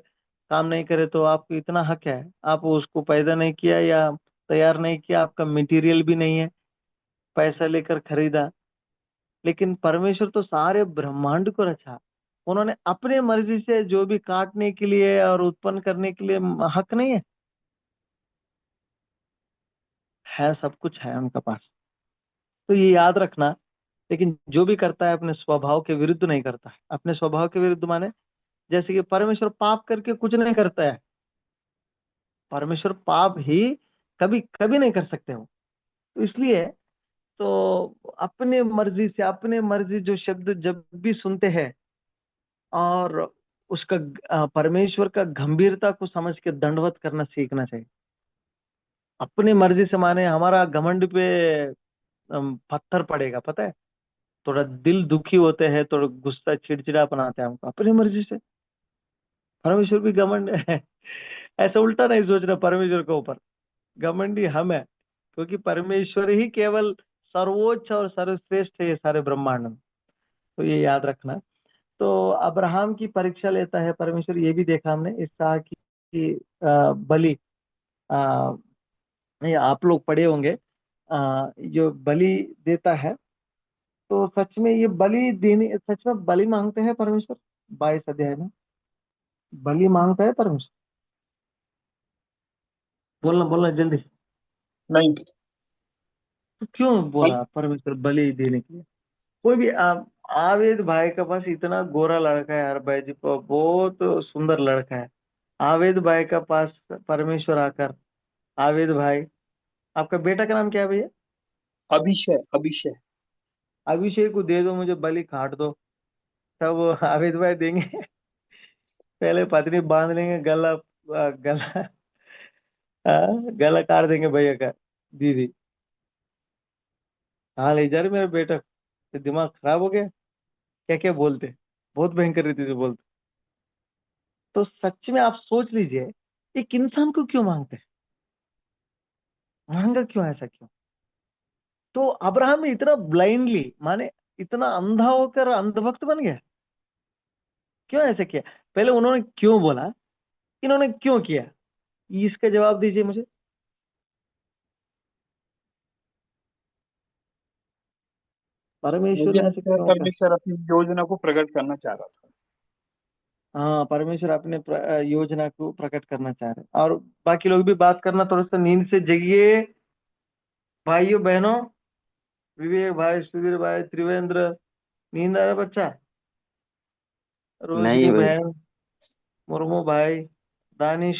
काम नहीं करे तो आपको इतना हक है। आप उसको पैदा नहीं किया या तैयार नहीं किया, आपका मटेरियल भी नहीं है, पैसा लेकर खरीदा। लेकिन परमेश्वर तो सारे ब्रह्मांड को रचा, उन्होंने अपने मर्जी से जो भी काटने के लिए और उत्पन्न करने के लिए हक नहीं है, सब कुछ है उनका पास। तो ये याद रखना। लेकिन जो भी करता है अपने स्वभाव के विरुद्ध नहीं करता है। अपने स्वभाव के विरुद्ध माने, जैसे कि परमेश्वर पाप करके कुछ नहीं करता है, परमेश्वर पाप ही कभी कभी नहीं कर सकते हो। तो इसलिए तो अपने मर्जी से, अपने मर्जी जो शब्द जब भी सुनते हैं, और उसका परमेश्वर का गंभीरता को समझ के दंडवत करना सीखना चाहिए। अपनी मर्जी से माने हमारा घमंड पे पत्थर पड़ेगा, पता है। थोड़ा दिल दुखी होते हैं, थोड़ा गुस्सा चिड़चिड़ापन आता है हमको, अपनी मर्जी से। परमेश्वर भी घमंड है। ऐसा उल्टा नहीं सोचना परमेश्वर के ऊपर, घमंडी हम है, क्योंकि परमेश्वर ही केवल सर्वोच्च और सर्वश्रेष्ठ है ये सारे ब्रह्मांड में। तो ये याद रखना। तो अब्राहम की परीक्षा लेता है परमेश्वर, ये भी देखा हमने, इसहाक की बलि आ, ये आप लोग पढ़े होंगे। जो बलि देता है, तो सच में ये बलि देने, सच में बलि मांगते हैं परमेश्वर? 22 अध्याय में बलि मांगता है परमेश्वर? बोलना बोलना जल्दी। नहीं। तो क्यों बल- बोला परमेश्वर बलि देने के लिए? कोई भी आवेद भाई के पास इतना गोरा लड़का है यार, भाई जी बहुत सुंदर लड़का है। आवेद भाई का पास परमेश्वर आकर, आवेद भाई, आपका बेटा का नाम क्या है भैया? अभिषय, अभिषय। अभिषेक को दे दो, मुझे बलि काट दो। तब आवेद भाई देंगे? पहले पत्नी बांध लेंगे गला, गला, गला काट देंगे भैया का। दीदी, हाँ ले जा रहे मेरा बेटा, तो दिमाग खराब हो गया? क्या क्या बोलते, बहुत भयंकर रीति से बोलते। तो सच में आप सोच लीजिए, एक इंसान को क्यों मांगते हैं? मांगा क्यों, ऐसा क्यों? तो अब्राहम इतना ब्लाइंडली, माने इतना अंधा होकर अंधभक्त बन गया? क्यों ऐसा किया? पहले उन्होंने क्यों बोला, इन्होंने क्यों किया? इसका जवाब दीजिए मुझे। परमेश्वर मुझे ने ऐसे लगता है क्यों कहा? परमेश्वर अपनी योजना को प्रकट करना चाह रहा था। हाँ, परमेश्वर अपने योजना को प्रकट करना चाह रहे हैं। और बाकी लोग भी बात करना, थोड़ा सा नींद से जगिए भाइयों बहनों। विवेक भाई, सुधीर भाई, त्रिवेंद्र, नींद आ रहा बच्चा? नहीं रोशनी भाई। बहन, मुर्मू भाई, दानिश,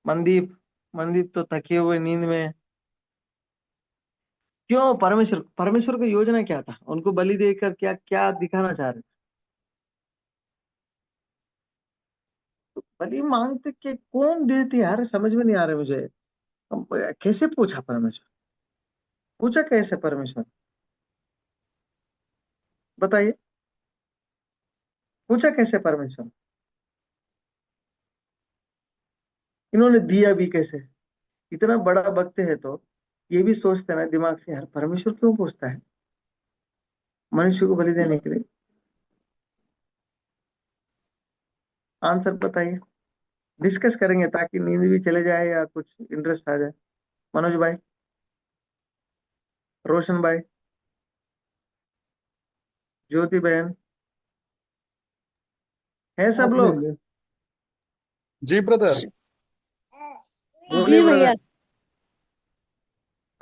मनदीप। मनदीप तो थके हुए नींद में। क्यों? परमेश्वर, परमेश्वर की योजना क्या था? उनको बलि देकर क्या क्या दिखाना चाह रहे थे? तो बलि मांगते के कौन देते यार, समझ में नहीं आ रहा मुझे। कैसे पूछा परमेश्वर? पूछा कैसे परमेश्वर? बताइए, पूछा कैसे परमेश्वर? इन्होंने दिया भी कैसे? इतना बड़ा भक्त है तो ये भी सोचते ना दिमाग से, यार परमेश्वर क्यों पूछता है मनुष्य को बलि देने के लिए? आंसर बताइए, डिस्कस करेंगे ताकि नींद भी चले जाए या कुछ इंटरेस्ट आ जाए। मनोज भाई, रोशन भाई, ज्योति बहन, है सब हाँ लोग? जी। जी ब्रदर। बोलिए जी भैया। ब्रदर।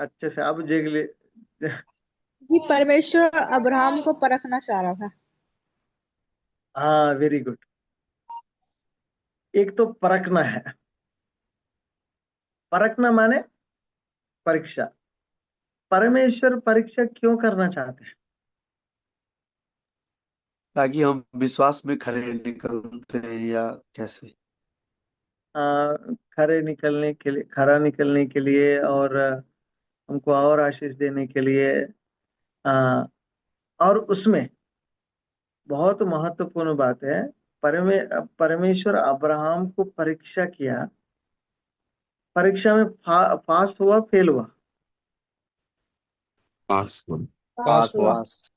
अच्छे से अब जेग ले। जी, परमेश्वर अब्राहम को परखना चाह रहा था। हाँ, वेरी गुड। एक तो परखना है। परखना माने परीक्षा। परमेश्वर परीक्षा क्यों करना चाहते हैं? ताकि हम विश्वास में खरे निकलते हैं या कैसे? खरे निकलने के लिए, खरा निकलने के लिए, और हमको और आशीष देने के लिए। आ, और उसमें बहुत महत्वपूर्ण बात है, परमेश्वर अब्राहम को परीक्षा किया। परीक्षा में पास हुआ, फेल हुआ? पास हुआ। पास हुआ। पास।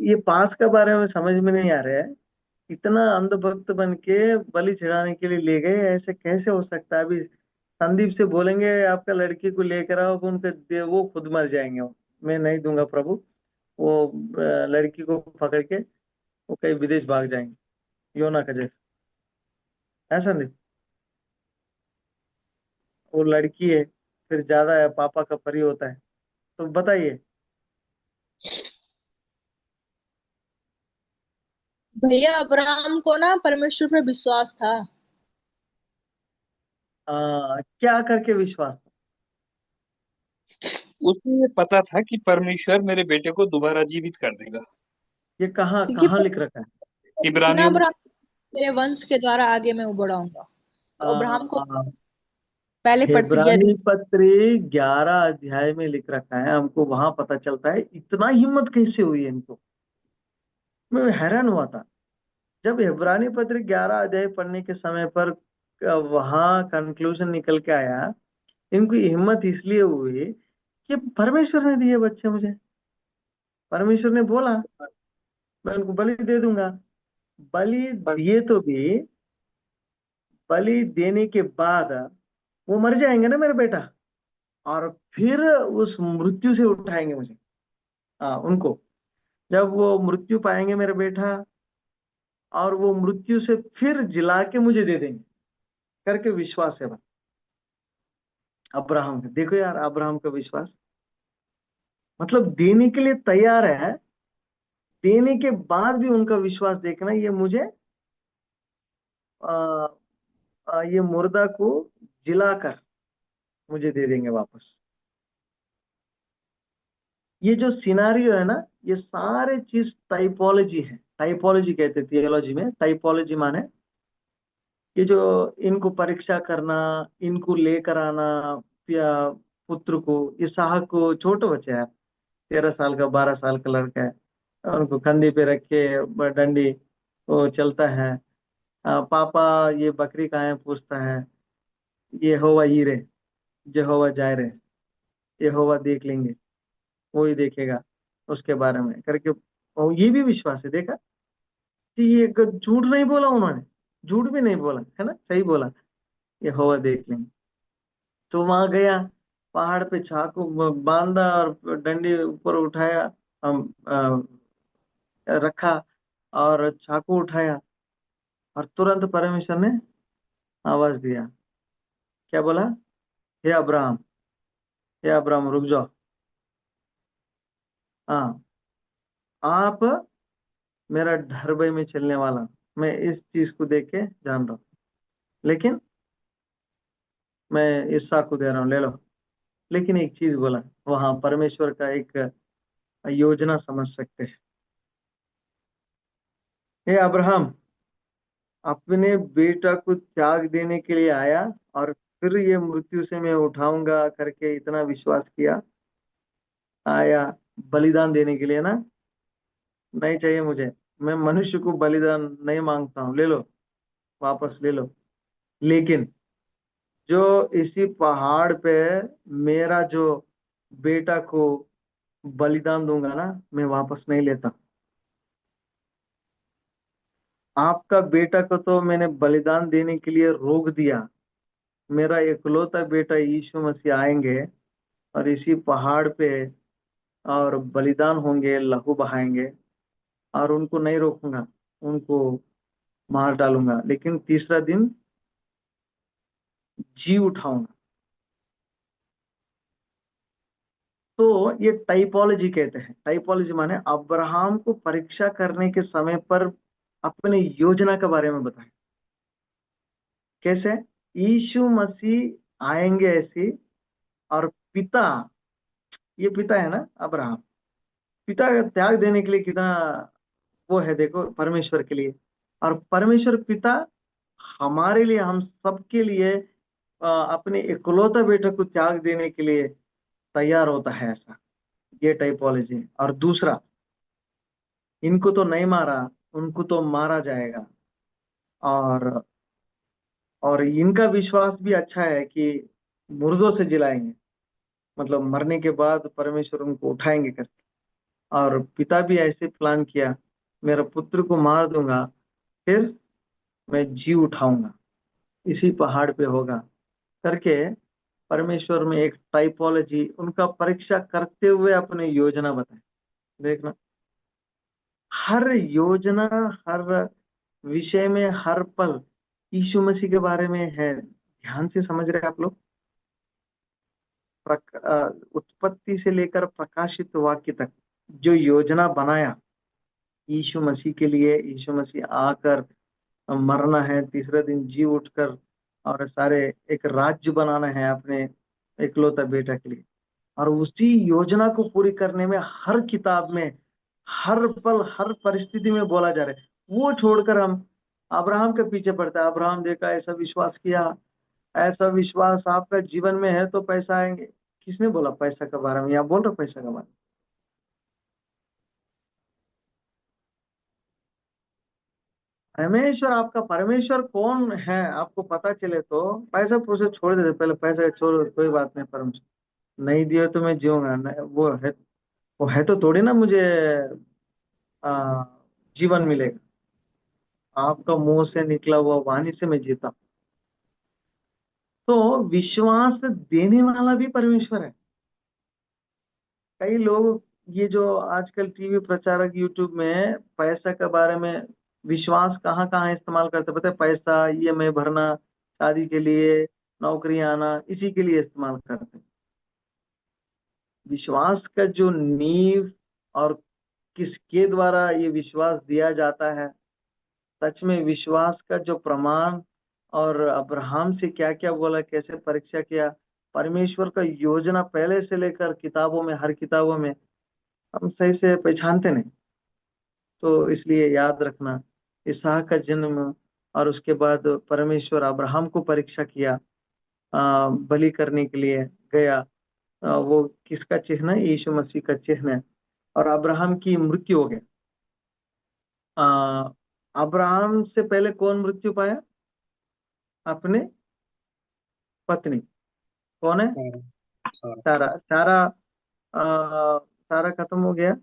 ये पास के बारे में समझ में नहीं आ रहा है। इतना अंधभक्त बन के बलि चढ़ाने के लिए ले गए, ऐसे कैसे हो सकता है? अभी संदीप से बोलेंगे आपका लड़की को लेकर आओ, वो खुद मर जाएंगे। मैं नहीं दूंगा प्रभु। वो लड़की को पकड़ के वो कहीं विदेश भाग जाएंगे, योना का जैसे। है संदीप? वो लड़की है, फिर ज्यादा है, पापा का परी होता है। तो बताइए। भैया, अब्राहम को ना परमेश्वर पे विश्वास था। क्या करके विश्वास? उसे ये पता था कि परमेश्वर मेरे बेटे को दोबारा जीवित कर देगा। ये कहाँ क्योंकि कहाँ लिख रखा है? ना इब्रानियों में। अब्राहम, तेरे वंश के द्वारा आगे मैं बढ़ाऊंगा। तो अब्राहम को आ, पहले प्रतिज्ञा दी। इब्रानी पत्री 11 अध्याय में लिख रखा है, हमको वहां पता चलता है। इतना हिम्मत कैसे हुई है इनको? मैं हैरान हुआ था जब इब्रानी पत्री 11 अध्याय पढ़ने के समय पर वहां कंक्लूजन निकल के आया। इनको हिम्मत इसलिए हुई कि परमेश्वर ने दिए बच्चे मुझे। परमेश्वर ने बोला मैं उनको बलि दे दूंगा। बलि दिए तो भी, बलि देने के बाद वो मर जाएंगे ना मेरे बेटा, और फिर उस मृत्यु से उठाएंगे मुझे, उनको। जब वो मृत्यु पाएंगे मेरे बेटा, और वो मृत्यु से फिर जिला के मुझे दे देंगे करके विश्वास है भाई अब्राहम का। देखो यार अब्राहम का विश्वास, मतलब देने के लिए तैयार है, देने के बाद भी उनका विश्वास देखना, ये मुझे आ, ये मुर्दा को जिलाकर मुझे दे देंगे वापस। ये जो सिनारियो है ना, ये सारे चीज टाइपोलॉजी है। टाइपोलॉजी कहते हैं थियोलॉजी में। टाइपोलॉजी माने ये जो इनको परीक्षा करना, इनको लेकर आना, या पुत्र को, इसहाक को, छोटे बच्चे है, 13 साल का 12 साल का लड़का है, उनको कंधे पे रख के डंडी वो चलता है। पापा ये बकरी कहाँ है पूछता है, ये होवा हीरे, यहोवा जाए रहे, यहोवा देख लेंगे, वो ही देखेगा उसके बारे में करके। और ये भी विश्वास है, देखा कि ये झूठ नहीं बोला उन्होंने, झूठ भी नहीं बोला है ना, सही बोला, यहोवा देख लेंगे। तो वहां गया, पहाड़ पे चाकू बांधा और डंडे ऊपर उठाया, रखा, और चाकू उठाया, और तुरंत परमेश्वर ने आवाज दिया। क्या बोला? हे अब्राहम, हे अब्राहम रुक जाओ, हाँ आप मेरा ढरबे में चलने वाला, मैं इस चीज को देख के जान रहा हूँ, लेकिन मैं ईसा को दे रहा हूँ, ले लो। लेकिन एक चीज बोला, वहां परमेश्वर का एक योजना समझ सकते हैं। हे अब्राहम, अपने बेटा को त्याग देने के लिए आया, और फिर ये मृत्यु से मैं उठाऊंगा करके इतना विश्वास किया, आया बलिदान देने के लिए ना। नहीं चाहिए मुझे, मैं मनुष्य को बलिदान नहीं मांगता हूँ, ले लो वापस ले लो। लेकिन जो इसी पहाड़ पे मेरा जो बेटा को बलिदान दूंगा ना, मैं वापस नहीं लेता। आपका बेटा को तो मैंने बलिदान देने के लिए रोक दिया, मेरा इकलौता बेटा यीशु मसीह आएंगे और इसी पहाड़ पे और बलिदान होंगे, लहू बहाएंगे, और उनको नहीं रोकूंगा, उनको मार डालूंगा, लेकिन तीसरा दिन जी उठाऊंगा। तो ये टाइपोलॉजी कहते हैं। टाइपोलॉजी माने अब्राहम को परीक्षा करने के समय पर अपने योजना के बारे में बताएं। कैसे? यीशु मसीह आएंगे ऐसे, और पिता, ये पिता है ना अब्राहम, पिता का त्याग देने के लिए कितना वो है देखो परमेश्वर के लिए। और परमेश्वर पिता हमारे लिए, हम सबके लिए अपने इकलौता बेटे को त्याग देने के लिए तैयार होता है, ऐसा ये टाइपोलॉजी है। और दूसरा, इनको तो नहीं मारा, उनको तो मारा जाएगा। और इनका विश्वास भी अच्छा है कि मुर्दों से जिलाएंगे, मतलब मरने के बाद परमेश्वर उनको उठाएंगे करके। और पिता भी ऐसे प्लान किया, मेरा पुत्र को मार दूंगा, फिर मैं जी उठाऊंगा, इसी पहाड़ पे होगा करके। परमेश्वर में एक टाइपोलॉजी उनका परीक्षा करते हुए अपनी योजना बताए। देखना, हर योजना, हर विषय में, हर पल यीशु मसीह के बारे में है। ध्यान से समझ रहे हैं आप लोग? उत्पत्ति से लेकर प्रकाशित वाक्य तक जो योजना बनाया यीशु मसीह के लिए, यीशु मसीह आकर मरना है, तीसरे दिन जी उठकर, और सारे एक राज्य बनाना है अपने इकलौता बेटा के लिए। और उसी योजना को पूरी करने में हर किताब में, हर पल, हर परिस्थिति में बोला जा रहा है। वो छोड़कर हम अब्राहम के पीछे पड़ता है। अब्राहम देखा, ऐसा विश्वास किया, ऐसा विश्वास आपका जीवन में है तो पैसा आएंगे। किसने बोला पैसा के बारे में? यहाँ बोल रहे पैसा के बारे में। परमेश्वर, आपका परमेश्वर कौन है आपको पता चले तो पैसा पूछे छोड़ देते, पहले पैसा छोड़, कोई बात नहीं, परमेश्वर नहीं दिए तो मैं जीऊंगा नहीं, वो है तो थोड़ी ना मुझे आ, जीवन मिलेगा। आपका मुंह से निकला हुआ वाणी से मैं जीता हूं। तो विश्वास देने वाला भी परमेश्वर है। कई लोग ये जो आजकल टीवी प्रचारक यूट्यूब में पैसा के बारे में विश्वास कहाँ कहाँ इस्तेमाल करते पता है? पैसा, ईएमआई भरना, शादी के लिए, नौकरी आना, इसी के लिए इस्तेमाल करते हैं। विश्वास का जो नींव और किसके द्वारा ये विश्वास दिया जाता है, सच में विश्वास का जो प्रमाण, और अब्राहम से क्या क्या बोला, कैसे परीक्षा किया, परमेश्वर का योजना पहले से लेकर किताबों में, हर किताबों में हम सही से पहचानते नहीं। तो इसलिए याद रखना, इसहाक का जन्म और उसके बाद परमेश्वर अब्राहम को परीक्षा किया, बलि करने के लिए गया, वो किसका चिन्ह है? यीशु मसीह का चिन्ह है। और अब्राहम की मृत्यु हो गया। अब्राहम से पहले कौन मृत्यु पाया? अपने पत्नी। कौन है? सारा सारा सारा। सारा सारा खत्म हो गया।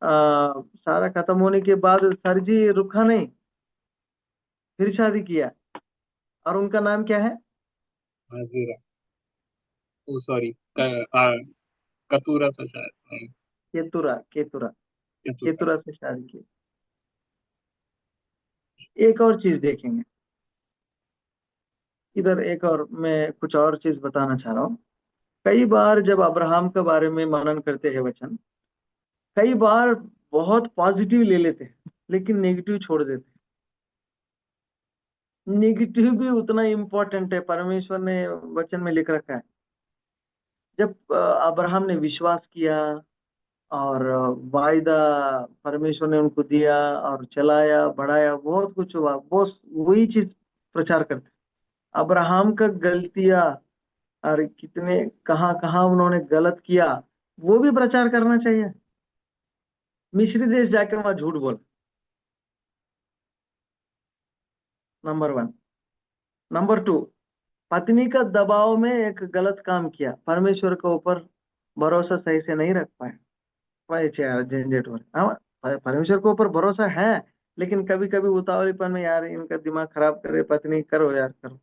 सारा खत्म होने के बाद सर जी रुका नहीं, फिर शादी किया। और उनका नाम क्या है? हाजिरा, ओ सॉरी, कतूरा था शायद, केतुरा। केतुरा। कतूरा। केतुरा से शादी की। एक और चीज देखेंगे इधर, एक और मैं कुछ और चीज बताना चाह रहा हूँ। कई बार जब अब्राहम के बारे में मनन करते हैं वचन, कई बार बहुत पॉजिटिव ले लेते हैं लेकिन नेगेटिव छोड़ देते हैं। नेगेटिव भी उतना इम्पोर्टेंट है, परमेश्वर ने वचन में लिख रखा है। जब अब्राहम ने विश्वास किया और वायदा परमेश्वर ने उनको दिया और चलाया, बढ़ाया, बहुत कुछ हुआ, बहुत वही चीज प्रचार करते। अब्राहम का गलतियां और कितने कहाँ कहाँ उन्होंने गलत किया, वो भी प्रचार करना चाहिए। मिस्री देश जाके वहां झूठ बोला, नंबर 1। नंबर 2, पत्नी का दबाव में एक गलत काम किया, परमेश्वर के ऊपर भरोसा सही से नहीं रख पाए। भाई यार झंझट हो रहा है। हाँ, परमेश्वर के ऊपर भरोसा है, लेकिन कभी कभी उतावलीपन में यार इनका दिमाग खराब करे, पत्नी करो यार करो,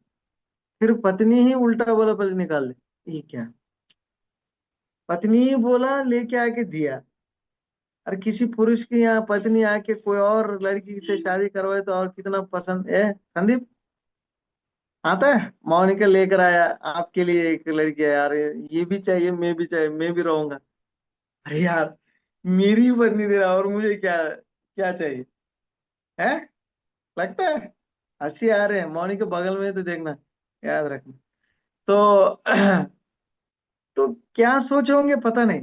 फिर पत्नी ही उल्टा बोला पति निकाल ले। ये क्या? पत्नी ही बोला लेके आके दिया, और किसी पुरुष की यहाँ पत्नी आके कोई और लड़की से शादी करवाए तो और कितना पसंद है। संदीप आता है, मोनिका लेकर आया आपके लिए एक लड़की है यार, ये भी चाहिए, मैं भी चाहिए, मैं भी रहूंगा। अरे यार, मेरी पत्नी दे रहा और मुझे क्या क्या चाहिए है? लगता है हंसी आ रहे हैं। मोनिका बगल में है तो देखना, याद रखना। तो तो क्या सोचे होंगे पता नहीं,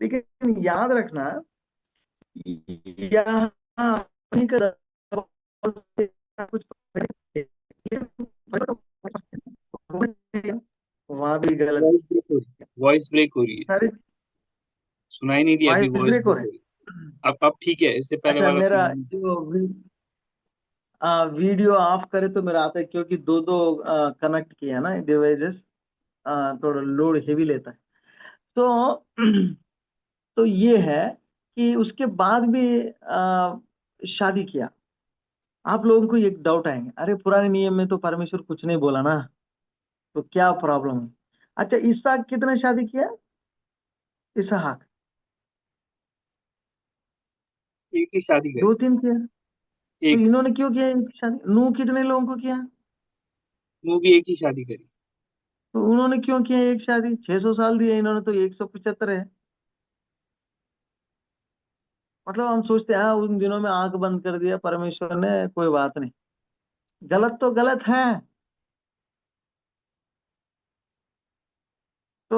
लेकिन याद रखना, यहाँ अपनी का कुछ वहां भी गलत। वॉइस ब्रेक हो रही है, सारी सुनाई नहीं दिया, अभी वॉइस वॉइस ब्रेक हो ब्रेक रहे हो रही हैं। है। अब ठीक है, इससे पहले अच्छा, वाला मेरा सुनाई नहीं। जो वीडियो ऑफ करे तो मेरा आता है, क्योंकि दो दो कनेक्ट किया ना डिवाइसेस, थोड़ा लोड हेवी लेता है। तो तो ये है कि उसके बाद भी शादी किया। आप लोगों को एक डाउट आएंगे, अरे पुराने नियम में तो परमेश्वर कुछ नहीं बोला ना, तो क्या प्रॉब्लम है? अच्छा, इसहाक कितने शादी किया? इसहाक एक ही शादी करी, 2-3 किया। तो एक। इन्होंने क्यों किया एक शादी? नूह कितने लोगों को किया? वो भी एक ही शादी करी। तो उन्होंने क्यों किया एक शादी? 600 साल दिए, इन्होंने तो 175 है। मतलब हम सोचते हैं हाँ, उन दिनों में आंख बंद कर दिया परमेश्वर ने, कोई बात नहीं। गलत तो गलत है। तो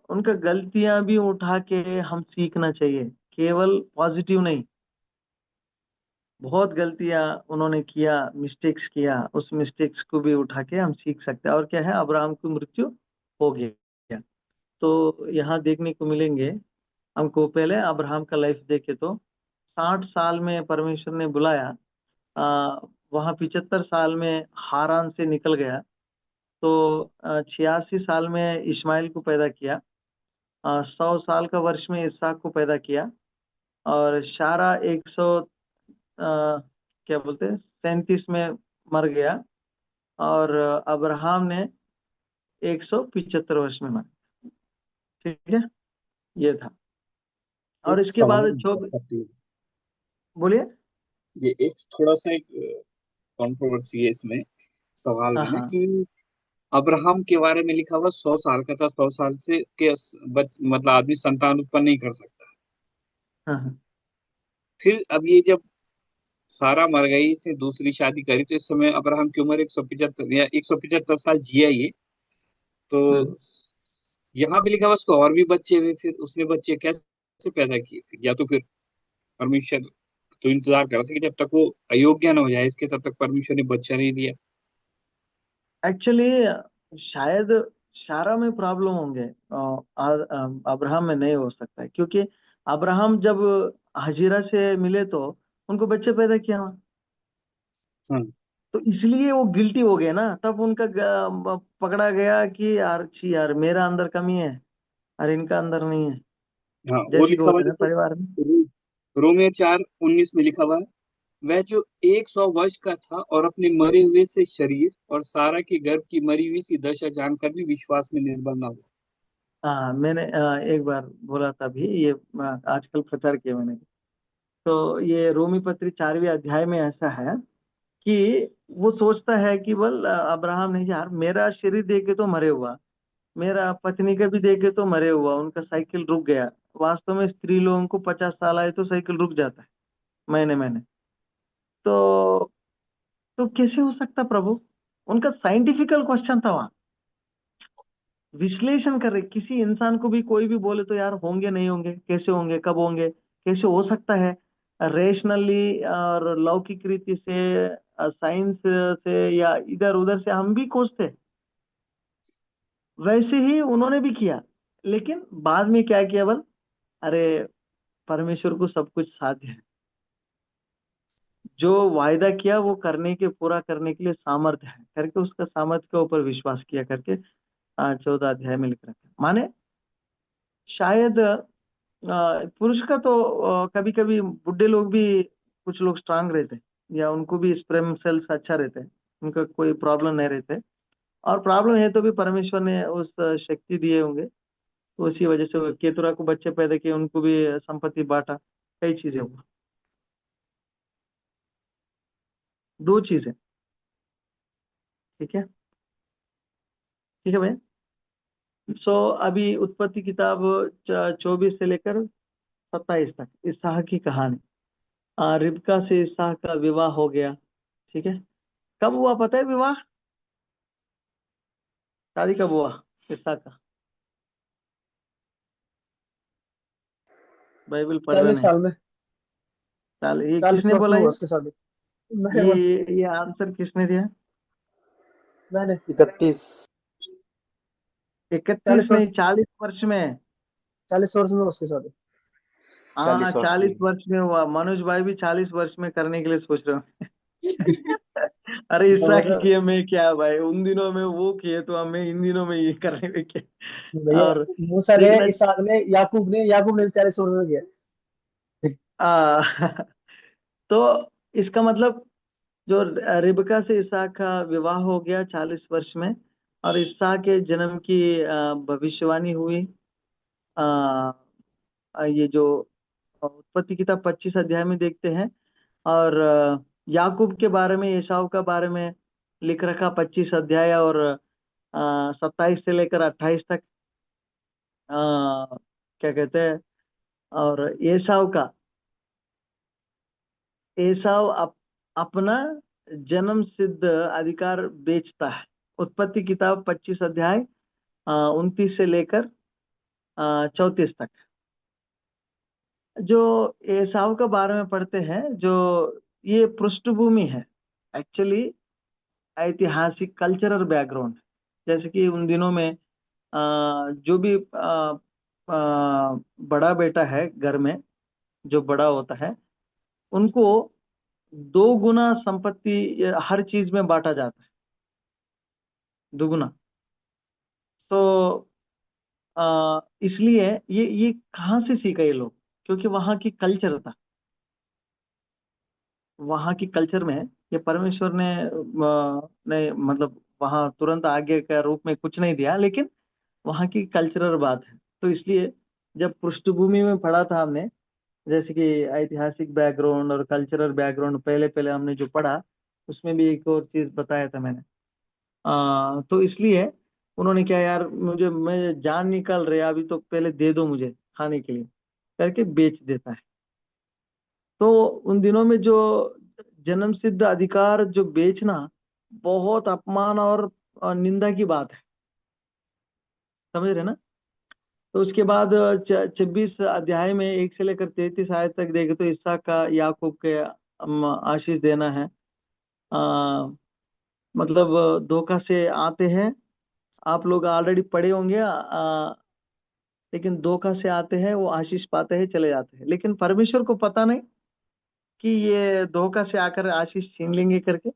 उनका गलतियां भी उठा के हम सीखना चाहिए, केवल पॉजिटिव नहीं। बहुत गलतियां उन्होंने किया, मिस्टेक्स किया, उस मिस्टेक्स को भी उठा के हम सीख सकते हैं। और क्या है, अब्राहम की मृत्यु हो गया। तो यहाँ देखने को मिलेंगे हमको, पहले अब्राहम का लाइफ देखे तो 60 साल में परमेश्वर ने बुलाया, वहाँ 75 साल में हारान से निकल गया। तो 86 साल में इस्माइल को पैदा किया, 100 साल का वर्ष में इसहाक को पैदा किया, और शारा 100 क्या बोलते हैं 37 में मर गया। और अब्राहम ने 175 वर्ष में मरे। ठीक है, ये था। और एक इसके बाद सवाल चौबीस, करती हूँ। बोलिए। ये एक थोड़ा सा एक कंट्रोवर्सी है इसमें सवाल हाँ में ना हाँ कि अब्राहम के बारे में लिखा हुआ 100 साल का था, 100 साल से मतलब आदमी संतान उत्पन्न नहीं कर सकता। हाँ हाँ फिर अब ये जब सारा मर गई, इसने दूसरी शादी करी, तो इस समय अब्राहम की उम्र 175 या 175 साल जिया ये। तो हम्म। यहाँ भी लिखा हुआ उसको और भी बच्चे हुए, फिर उसने बच्चे कैसे पैदा किए फिर? या तो फिर परमेश्वर तो इंतजार कर सके जब तक वो अयोग्य ना हो जाए इसके, तब तक परमेश्वर ने बच्चा नहीं दिया। एक्चुअली शायद शारा में प्रॉब्लम होंगे, अब्राहम में नहीं हो सकता है, क्योंकि अब्राहम जब हजीरा से मिले तो उनको बच्चे पैदा किया। हाँ तो इसलिए वो गिल्टी हो गए ना, तब उनका पकड़ा गया कि यार छी यार, मेरा अंदर कमी है और इनका अंदर नहीं है, हाँ, वो जैसे कि लिखा हुआ होता है है ना देखो, परिवार में। रोमियो 4:19 में लिखा हुआ है, वह जो 100 वर्ष का था और अपने मरे हुए से शरीर और सारा के गर्भ की मरी हुई सी दशा जानकर भी विश्वास में निर्बल न हुआ। हाँ, मैंने एक बार बोला था भी ये, आजकल प्रचार किया मैंने। तो ये रोमी पत्री 4वें अध्याय में ऐसा है कि वो सोचता है कि बल अब्राहम नहीं यार, मेरा शरीर देख के तो मरे हुआ, मेरा पत्नी का भी देखे तो मरे हुआ, उनका साइकिल रुक गया। वास्तव में स्त्री लोगों को 50 साल आए तो साइकिल रुक जाता है महीने महीने। तो तो कैसे हो सकता प्रभु? उनका साइंटिफिकल क्वेश्चन था वहां, विश्लेषण कर रहे। किसी इंसान को भी कोई भी बोले तो यार होंगे नहीं होंगे, कैसे होंगे, कब होंगे, कैसे हो सकता है? रेशनली और लौकिक रीति से, साइंस से या इधर उधर से हम भी खोजते, वैसे ही उन्होंने भी किया। लेकिन बाद में क्या किया बल? अरे, परमेश्वर को सब कुछ साध्य है, जो वायदा किया वो करने के, पूरा करने के लिए सामर्थ्य है करके उसका सामर्थ्य के ऊपर विश्वास किया करके 14 अध्याय में लिख रखा है। माने शायद पुरुष का तो कभी कभी बुढ़े लोग भी, कुछ लोग स्ट्रांग रहते हैं, या उनको भी स्पर्म सेल्स अच्छा रहते हैं, उनका कोई प्रॉब्लम नहीं रहते। और प्रॉब्लम है तो भी परमेश्वर ने उस शक्ति दिए होंगे, तो उसी वजह से वो केतुरा को बच्चे पैदा किए, उनको भी संपत्ति बांटा, कई चीजें हुआ। दो चीजें। ठीक है, ठीक है भाई। सो अभी उत्पत्ति किताब 24 से लेकर 27 तक इसहाक की कहानी। रिबका से इसहाक का विवाह हो गया। ठीक है, कब हुआ पता है विवाह? शादी कब हुआ इसहाक का? बाइबल पढ़ रहे 40 नहीं? साल में, साल, ये 40 किसने वर्ष बोला? में हुआ उसकी शादी। मैंने बोला, ये आंसर किसने दिया? मैंने 31। 31 40 नहीं, वर्ष 40 वर्ष में। 40 वर्ष में हुआ उसकी शादी। हाँ, 40 वर्ष 40 में। वर्ष में हुआ। मनोज भाई भी 40 वर्ष में करने के लिए सोच रहे हो। अरे तो इसराइल मतलब किए मैं क्या भाई, उन दिनों में वो किए तो हमें इन दिनों में ये करने में क्या? भैया, और मूसा ने, देखना। इसहाक ने, याकूब ने 40 वर्ष में किया। आ, तो इसका मतलब जो रिबका से इसहाक का विवाह हो गया 40 वर्ष में, और इसहाक के जन्म की भविष्यवाणी हुई। आ, ये जो उत्पत्ति किताब 25 अध्याय में देखते हैं। और याकूब के बारे में, एसाव का बारे में लिख रखा 25 अध्याय, और 27 से लेकर 28 तक। क्या कहते हैं? और एसाव का, एसाव अपना जन्म सिद्ध अधिकार बेचता है। उत्पत्ति किताब 25 अध्याय 29 से लेकर 34 तक। जो एसाव के बारे में पढ़ते हैं, जो ये पृष्ठभूमि है एक्चुअली, ऐतिहासिक कल्चरल बैकग्राउंड। जैसे कि उन दिनों में जो भी बड़ा बेटा है घर में, जो बड़ा होता है, उनको 2 गुना संपत्ति हर चीज में बांटा जाता है, 2 गुना। तो इसलिए ये कहाँ से सीखा ये लोग? क्योंकि वहां की कल्चर था, वहां की कल्चर में ये परमेश्वर ने मतलब वहाँ तुरंत आगे का रूप में कुछ नहीं दिया, लेकिन वहाँ की कल्चरल बात है। तो इसलिए जब पृष्ठभूमि में पढ़ा था हमने, जैसे कि ऐतिहासिक बैकग्राउंड और कल्चरल बैकग्राउंड पहले पहले हमने जो पढ़ा, उसमें भी एक और चीज बताया था मैंने। तो इसलिए उन्होंने क्या, यार मुझे, मैं जान निकल रहे अभी, तो पहले दे दो मुझे खाने के लिए, करके बेच देता है। तो उन दिनों में जो जन्म सिद्ध अधिकार जो बेचना बहुत अपमान और निंदा की बात है, समझ रहे ना। तो उसके बाद 26 अध्याय में 1 से लेकर 33 आयत तक देखे तो इसहाक का याकूब के आशीष देना है। मतलब धोखा से आते हैं, आप लोग ऑलरेडी पढ़े होंगे, लेकिन धोखा से आते हैं, वो आशीष पाते हैं, चले जाते हैं, लेकिन परमेश्वर को पता नहीं कि ये धोखा से आकर आशीष छीन लेंगे करके।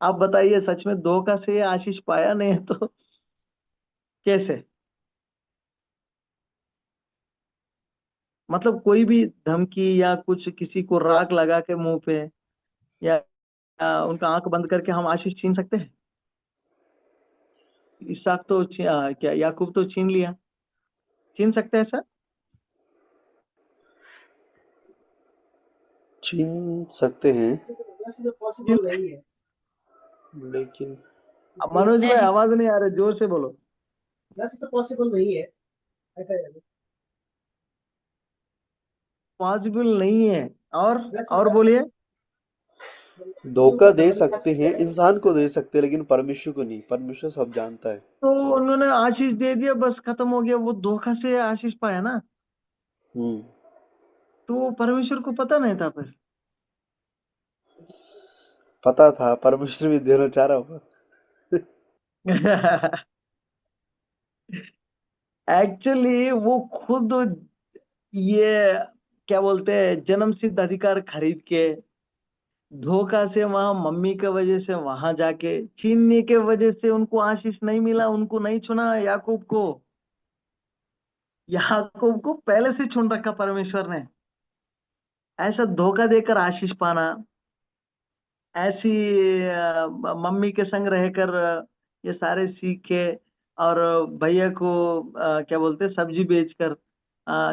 आप बताइए, सच में धोखा से ये आशीष पाया नहीं है तो कैसे? मतलब कोई भी धमकी या कुछ किसी को राग लगा के मुंह पे, या उनका आंख बंद करके हम आशीष छीन सकते हैं? इसहाक तो क्या याकूब तो छीन लिया, छीन सकते हैं सर? छीन सकते हैं, वैसे तो छीन? पॉसिबल नहीं है। लेकिन मनोज भाई आवाज नहीं आ रही, जोर से बोलो। वैसे तो पॉसिबल नहीं है, ऐसा है। पॉसिबल नहीं है। वैसे और बोलिए। धोखा दे सकते हैं, इंसान को दे सकते हैं, लेकिन परमेश्वर को नहीं। परमेश्वर सब जानता है। तो उन्होंने आशीष दे दिया, बस खत्म हो गया, वो धोखा से आशीष पाया ना। हम्म तो परमेश्वर को पता नहीं था फिर। पता था, परमेश्वर भी देना चाह रहा होगा। एक्चुअली वो खुद ये क्या बोलते हैं, जन्म सिद्ध अधिकार खरीद के धोखा से वहां मम्मी के वजह से वहां जाके छीनने के वजह से उनको आशीष नहीं मिला, उनको नहीं चुना याकूब को। याकूब को पहले से चुन रखा परमेश्वर ने। ऐसा धोखा देकर आशीष पाना, ऐसी मम्मी के संग रहकर ये सारे सीख के, और भैया को क्या बोलते हैं, सब्जी बेचकर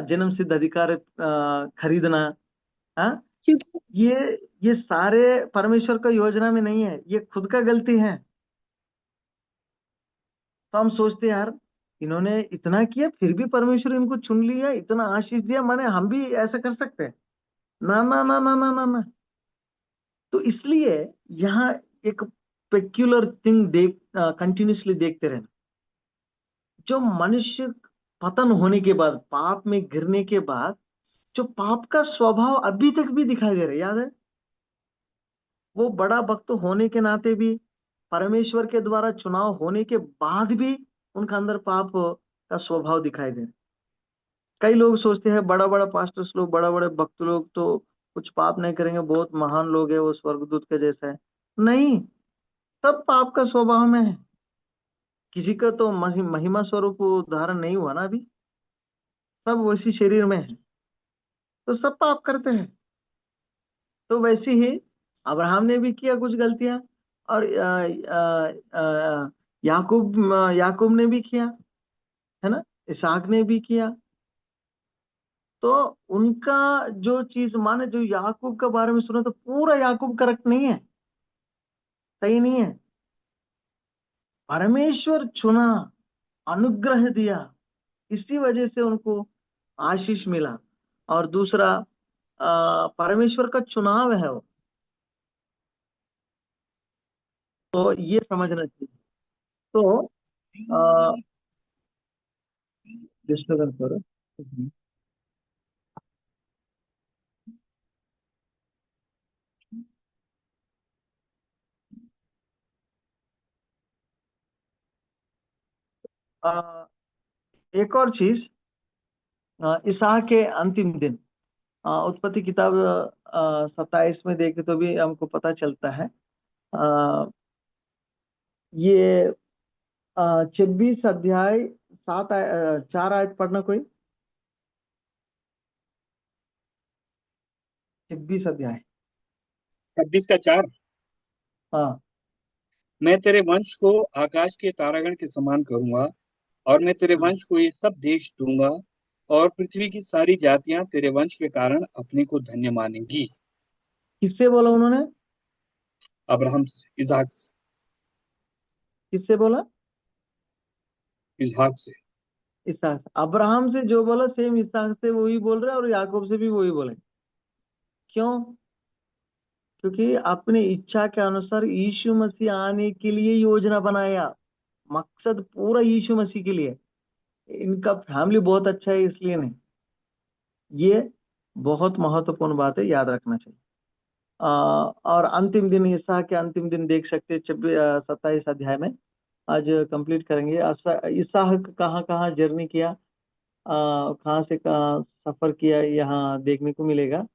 जन्म सिद्ध अधिकार खरीदना, हाँ, क्योंकि ये ये सारे परमेश्वर का योजना में नहीं है, ये खुद का गलती है। तो हम सोचते हैं, यार इन्होंने इतना किया फिर भी परमेश्वर इनको चुन लिया, इतना आशीष दिया, माने हम भी ऐसा कर सकते हैं? ना ना ना ना ना ना ना। तो इसलिए यहाँ एक पेक्युलर थिंग कंटिन्यूसली देखते रहना। जो मनुष्य पतन होने के बाद, पाप में गिरने के बाद, जो पाप का स्वभाव अभी तक भी दिखाई दे रहा है, याद है? वो बड़ा भक्त होने के नाते भी, परमेश्वर के द्वारा चुनाव होने के बाद भी उनका अंदर पाप का स्वभाव दिखाई दे रहा है। कई लोग सोचते हैं बड़ा बड़ा पास्टर्स लोग, बड़ा बड़े भक्त लोग तो कुछ पाप नहीं करेंगे, बहुत महान लोग है, वो स्वर्गदूत के जैसा है। नहीं, सब पाप का स्वभाव में है। किसी का तो महिमा स्वरूप धारण नहीं हुआ ना अभी, सब वैसी शरीर में है, तो सब पाप करते हैं। तो वैसे ही अब्राहम ने भी किया कुछ गलतियां, और याकूब ने भी किया, है ना, इसहाक ने भी किया। तो उनका जो चीज माने, जो याकूब के बारे में सुना तो पूरा याकूब करेक्ट नहीं है, सही नहीं है। परमेश्वर चुना, अनुग्रह दिया, इसी वजह से उनको आशीष मिला। और दूसरा परमेश्वर का चुनाव है वो, तो ये समझना चाहिए। तो डिस्टर्बेंस हो रहा है। अ, एक और चीज, इसहाक के अंतिम दिन, उत्पत्ति किताब 27 में देखे तो भी हमको पता चलता है। ये 26 अध्याय 4 आयत पढ़ना कोई। 26 अध्याय। 26 का 4। हाँ, मैं तेरे वंश को आकाश के तारागण के समान करूंगा, और मैं तेरे हम्म, वंश को ये सब देश दूंगा, और पृथ्वी की सारी जातियां तेरे वंश के कारण अपने को धन्य मानेंगी। किससे बोला उन्होंने? अब्राहम से, किससे बोला? इसहाक से। इसहाक से। अब्राहम से जो बोला सेम इसहाक से वही बोल रहे हैं, और याकूब से भी वही बोले। क्यों? क्योंकि अपने इच्छा के अनुसार यीशु मसीह आने के लिए योजना बनाया। मकसद पूरा यीशु मसीह के लिए। इनका फैमिली बहुत अच्छा है इसलिए नहीं। ये बहुत महत्वपूर्ण बात है, याद रखना चाहिए। और अंतिम दिन, ईसा के अंतिम दिन देख सकते हैं 27 अध्याय में। आज कंप्लीट करेंगे। इसहाक कहाँ कहाँ जर्नी किया, कहाँ से कहाँ सफर किया, यहाँ देखने को मिलेगा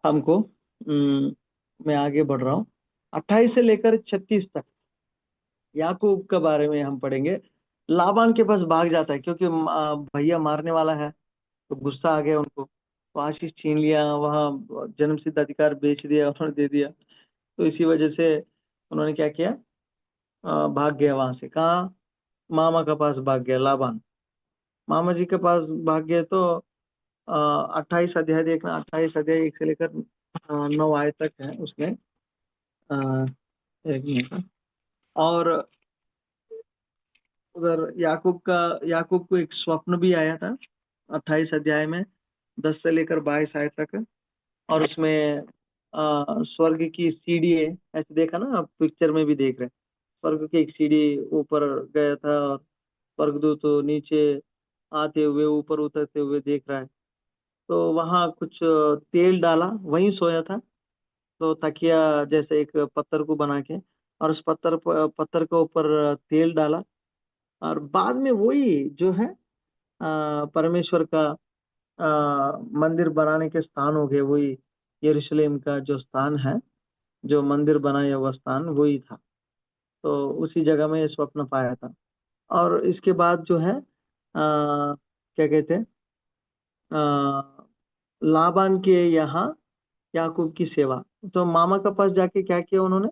हमको। मैं आगे बढ़ रहा हूँ। 28 से लेकर 36 तक याकूब के बारे में हम पढ़ेंगे। लाबान के पास भाग जाता है क्योंकि भैया मारने वाला है, तो गुस्सा आ गया उनको, तो आशीष छीन लिया, वहाँ जन्म सिद्ध अधिकार बेच दिया, उन्होंने दे दिया। तो इसी वजह से उन्होंने क्या किया, भाग गया वहां से। कहाँ? मामा के पास भाग गया, लाबान मामा जी के पास भाग गए। तो 28 अध्याय देखना, 28 अध्याय 1 से लेकर 9 आय तक है उसमें। एक मिनट। और उधर याकूब को एक स्वप्न भी आया था 28 अध्याय में, 10 से लेकर 22 आय तक। और उसमें स्वर्ग की सीढ़ी है, ऐसे देखा ना आप पिक्चर में भी देख रहे हैं। स्वर्ग की एक सीढ़ी ऊपर गया था, और स्वर्गदूत तो नीचे आते हुए ऊपर उतरते हुए देख रहा है। तो वहां कुछ तेल डाला, वहीं सोया था। तो तकिया जैसे एक पत्थर को बना के, और उस पत्थर के ऊपर तेल डाला। और बाद में वही जो है परमेश्वर का मंदिर बनाने के स्थान हो गए, वही यरूशलेम का जो स्थान है, जो मंदिर बनाया हुआ स्थान वही था। तो उसी जगह में ये स्वप्न पाया था। और इसके बाद जो है क्या कहते हैं, लाबान के यहाँ याकूब की सेवा। तो मामा के पास जाके क्या किया उन्होंने?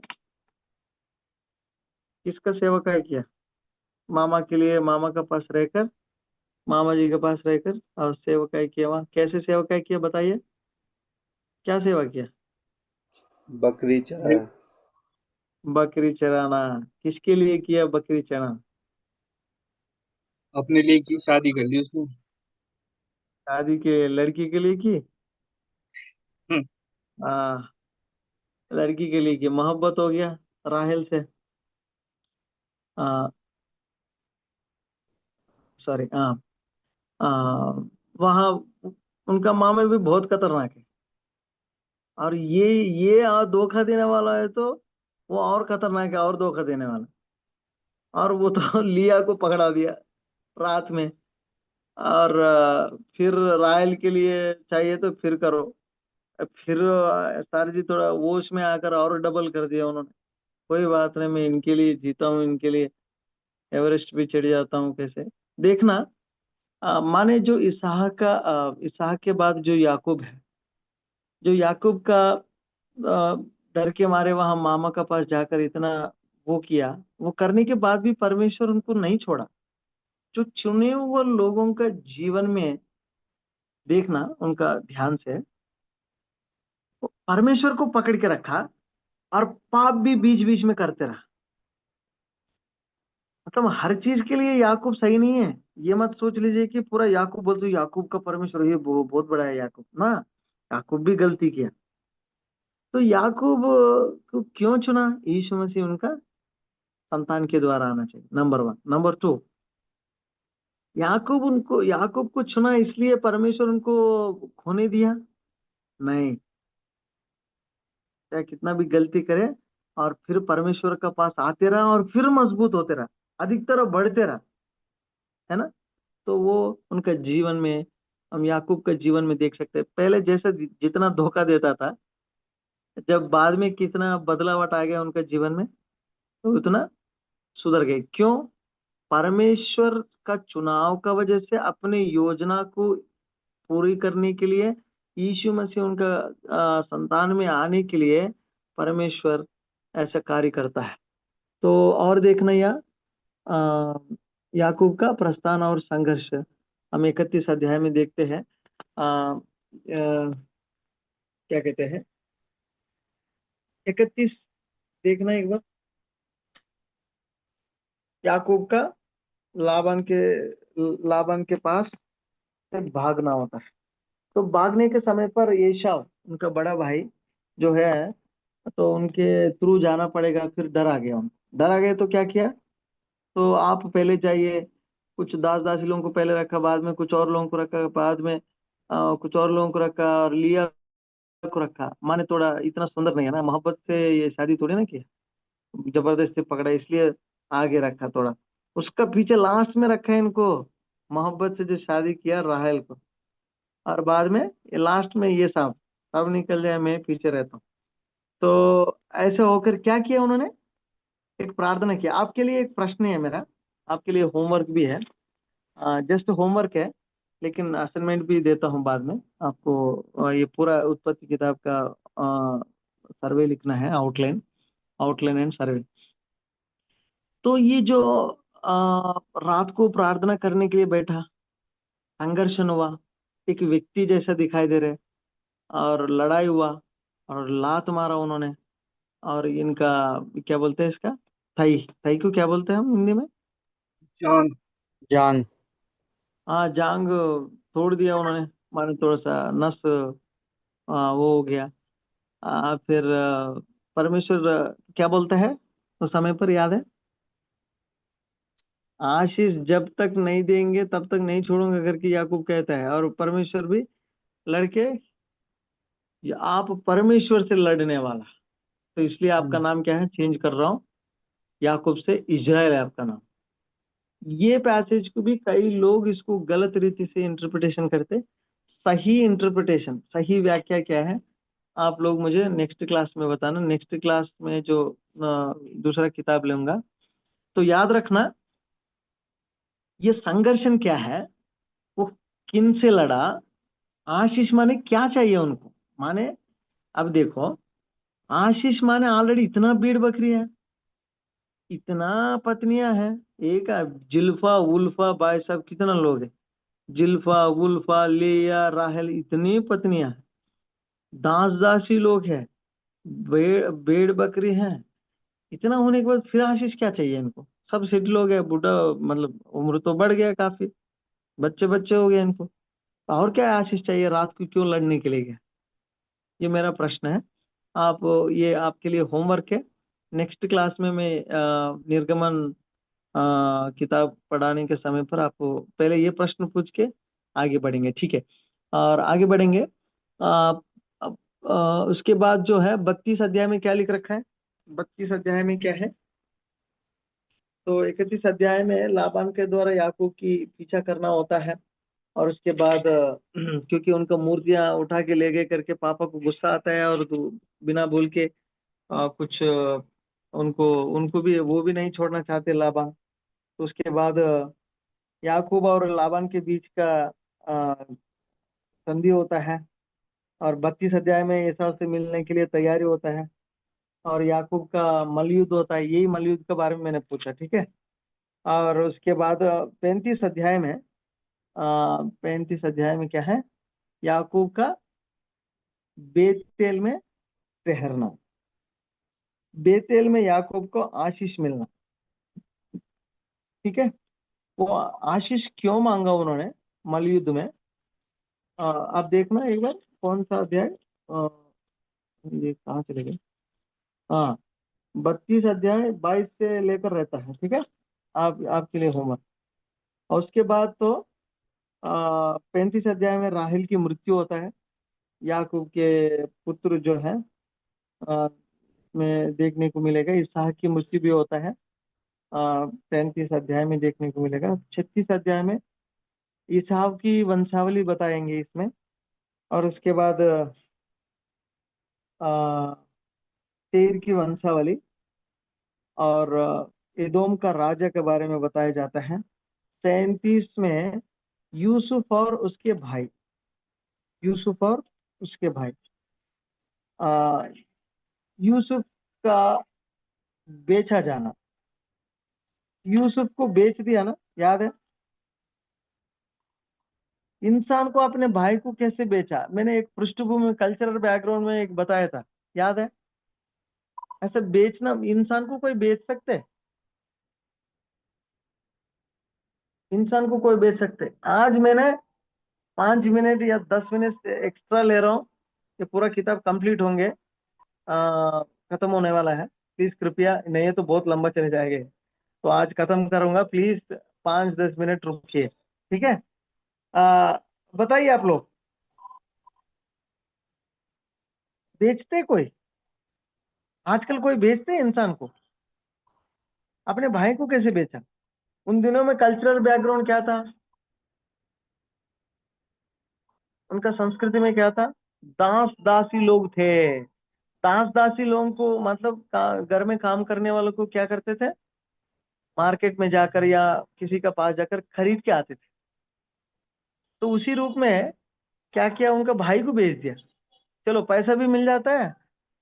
किसका सेवा क्या किया? मामा के लिए, मामा के पास रहकर, मामा जी के पास रहकर, और सेवकाई किया। वहाँ कैसे सेवकाई किया बताइए, क्या सेवा किया? बकरी चराया। बकरी चराना। किसके लिए किया बकरी चराना? अपने लिए की, शादी कर ली उसने। शादी के लड़की के लिए की। हम्म, आ, लड़की के लिए की, मोहब्बत हो गया राहेल से। सॉरी, हाँ। आ, वहाँ उनका मामा भी बहुत खतरनाक है। और ये धोखा देने वाला है, तो वो और खतरनाक है, और धोखा देने वाला। और वो तो लिया को पकड़ा दिया रात में। और फिर राहेल के लिए चाहिए तो फिर करो। फिर सर जी थोड़ा होश में आकर और डबल कर दिया उन्होंने। कोई बात नहीं, मैं इनके लिए जीता हूँ, इनके लिए एवरेस्ट भी चढ़ जाता हूँ। कैसे देखना, माने जो इसहाक के बाद जो याकूब है, जो याकूब का डर के मारे वहां मामा का पास जाकर इतना वो किया, वो करने के बाद भी परमेश्वर उनको नहीं छोड़ा। जो चुने हुए लोगों का जीवन में देखना, उनका ध्यान से, परमेश्वर को पकड़ के रखा, और पाप भी बीच बीच में करते रहा। मतलब हर चीज के लिए याकूब सही नहीं है। ये मत सोच लीजिए कि पूरा याकूब बोल दो याकूब का परमेश्वर ये बहुत बड़ा है याकूब ना। याकूब भी गलती किया। तो याकूब को क्यों चुना? यीशु मसीह उनका संतान के द्वारा आना चाहिए, नंबर 1। नंबर 2, याकूब को चुना इसलिए परमेश्वर उनको खोने दिया? नहीं। चाहे कितना भी गलती करे, और फिर परमेश्वर का पास आते रहा, और फिर मजबूत होते रहा, अधिकतर बढ़ते रहा, है ना। तो वो उनका जीवन में, हम याकूब का जीवन में देख सकते हैं। पहले जैसे जितना धोखा देता था, जब बाद में कितना बदलावट आ गया उनका जीवन में, तो उतना सुधर गए। क्यों? परमेश्वर का चुनाव का वजह से, अपने योजना को पूरी करने के लिए, यीशु मसीह उनका संतान में आने के लिए परमेश्वर ऐसा कार्य करता है। तो और देखना याकूब का प्रस्थान और संघर्ष हम 31 अध्याय में देखते हैं। क्या कहते हैं 31 देखना एक बार। याकूब का लाबान के पास से भागना होता है। तो भागने के समय पर एसाव उनका बड़ा भाई जो है, तो उनके थ्रू जाना पड़ेगा। फिर डर आ गया उनको। डर आ गया तो क्या किया, तो आप पहले जाइए। कुछ दास दासी लोगों को पहले रखा, बाद में कुछ और लोगों को रखा, बाद में कुछ और लोगों को रखा, और लिया को रखा। माने थोड़ा इतना सुंदर नहीं है ना, मोहब्बत से ये शादी थोड़ी ना की, जबरदस्ती पकड़ा इसलिए आगे रखा थोड़ा। उसका पीछे लास्ट में रखा है इनको, मोहब्बत से जो शादी किया राहेल को। और बाद में ये लास्ट में ये सब निकल जाए, मैं पीछे रहता हूँ। तो ऐसे होकर क्या किया उन्होंने, एक प्रार्थना किया। आपके लिए एक प्रश्न है मेरा, आपके लिए होमवर्क भी है, जस्ट होमवर्क है, लेकिन असाइनमेंट भी देता हूँ बाद में आपको। ये पूरा उत्पत्ति किताब का सर्वे लिखना है, आउटलाइन एंड सर्वे। तो ये जो रात को प्रार्थना करने के लिए बैठा, संघर्षण हुआ, एक व्यक्ति जैसा दिखाई दे रहे, और लड़ाई हुआ, और लात मारा उन्होंने, और इनका क्या बोलते हैं इसका, थाई थाई को क्या बोलते हैं हम हिंदी में, जांग। जांग। हाँ जांग तोड़ दिया उन्होंने। माने थोड़ा सा नस वो हो गया। फिर परमेश्वर क्या बोलता है उस समय पर, याद है, आशीष जब तक नहीं देंगे तब तक नहीं छोड़ूंगा करके याकूब कहता है। और परमेश्वर भी लड़के, आप परमेश्वर से लड़ने वाला, तो इसलिए आपका नाम क्या है, चेंज कर रहा हूँ, याकूब से इजराइल है आपका नाम। ये पैसेज को भी कई लोग इसको गलत रीति से इंटरप्रिटेशन करते। सही इंटरप्रिटेशन, सही व्याख्या क्या है, आप लोग मुझे नेक्स्ट क्लास में बताना। नेक्स्ट क्लास में जो दूसरा किताब लूंगा, तो याद रखना ये संघर्षण क्या है, वो किन से लड़ा, आशीष माने क्या चाहिए उनको। माने अब देखो, आशीष माने ऑलरेडी इतना भीड़ बकरी है, इतना पत्नियां हैं, एक जिल्फा उल्फा भाई साहब कितना लोग हैं, जिल्फा उल्फा लिया राहेल, इतनी पत्नियां हैं, दास दासी लोग हैं, भेड़ बकरी हैं। इतना होने के बाद फिर आशीष क्या चाहिए इनको, सब सेटल हो गए, बूढ़ा मतलब उम्र तो बढ़ गया काफी, बच्चे बच्चे हो गए इनको, और क्या आशीष चाहिए, रात को क्यों लड़ने के लिए गया। ये मेरा प्रश्न है। आप ये आपके लिए होमवर्क है। नेक्स्ट क्लास में मैं निर्गमन किताब पढ़ाने के समय पर आपको पहले ये प्रश्न पूछ के आगे बढ़ेंगे, ठीक है। और आगे बढ़ेंगे। अब उसके बाद जो है 32 अध्याय में क्या लिख रखा है, 32 अध्याय में क्या है, तो 31 अध्याय में लाबान के द्वारा याकूब की पीछा करना होता है। और उसके बाद क्योंकि उनको मूर्तियां उठा के ले गए करके पापा को गुस्सा आता है, और तो बिना भूल के कुछ उनको उनको भी वो भी नहीं छोड़ना चाहते लाबान। तो उसके बाद याकूब और लाबान के बीच का संधि होता है, और 32 अध्याय में एसाव से मिलने के लिए तैयारी होता है, और याकूब का मलयुद्ध होता है। यही मलयुद्ध के बारे में मैंने पूछा, ठीक है। और उसके बाद 35 अध्याय में 35 अध्याय में क्या है, याकूब का बेतेल में ठहरना, बेतेल में याकूब को आशीष मिलना, ठीक है। वो आशीष क्यों मांगा उन्होंने मलयुद्ध में, आप देखना एक बार कौन सा अध्याय, ये कहाँ चले गए, हाँ 32 अध्याय 22 से लेकर रहता है, ठीक है। आप आपके लिए होमवर्क। और उसके बाद तो 35 अध्याय में राहेल की मृत्यु होता है, याकूब के पुत्र जो है में देखने को मिलेगा। इसहाक की मृत्यु भी होता है, 35 अध्याय में देखने को मिलेगा। 36 अध्याय में इसहाक की वंशावली बताएंगे इसमें। और उसके बाद तेर की वंशावली, और एदोम का राजा के बारे में बताया जाता है। 37 में यूसुफ और उसके भाई, यूसुफ और उसके भाई, यूसुफ का बेचा जाना। यूसुफ को बेच दिया ना, याद है? इंसान को अपने भाई को कैसे बेचा, मैंने एक पृष्ठभूमि कल्चरल बैकग्राउंड में एक बताया था, याद है? ऐसा बेचना, इंसान को कोई बेच सकते है? इंसान को कोई बेच सकते? आज मैंने 5 मिनट या 10 मिनट एक्स्ट्रा ले रहा हूँ, ये पूरा किताब कंप्लीट होंगे, खत्म होने वाला है। प्लीज कृपया, नहीं है तो बहुत लंबा चले जाएगा, तो आज खत्म करूंगा, प्लीज 5-10 मिनट रुकिए, ठीक है? आ, बताइए आप लोग, बेचते कोई? आजकल कोई बेचते हैं इंसान को? अपने भाई को कैसे बेचा? उन दिनों में कल्चरल बैकग्राउंड क्या था, उनका संस्कृति में क्या था? दास दासी लोग थे। दास दासी लोगों को मतलब घर में काम करने वालों को क्या करते थे? मार्केट में जाकर या किसी का पास जाकर खरीद के आते थे। तो उसी रूप में क्या किया, उनका भाई को बेच दिया। चलो पैसा भी मिल जाता है,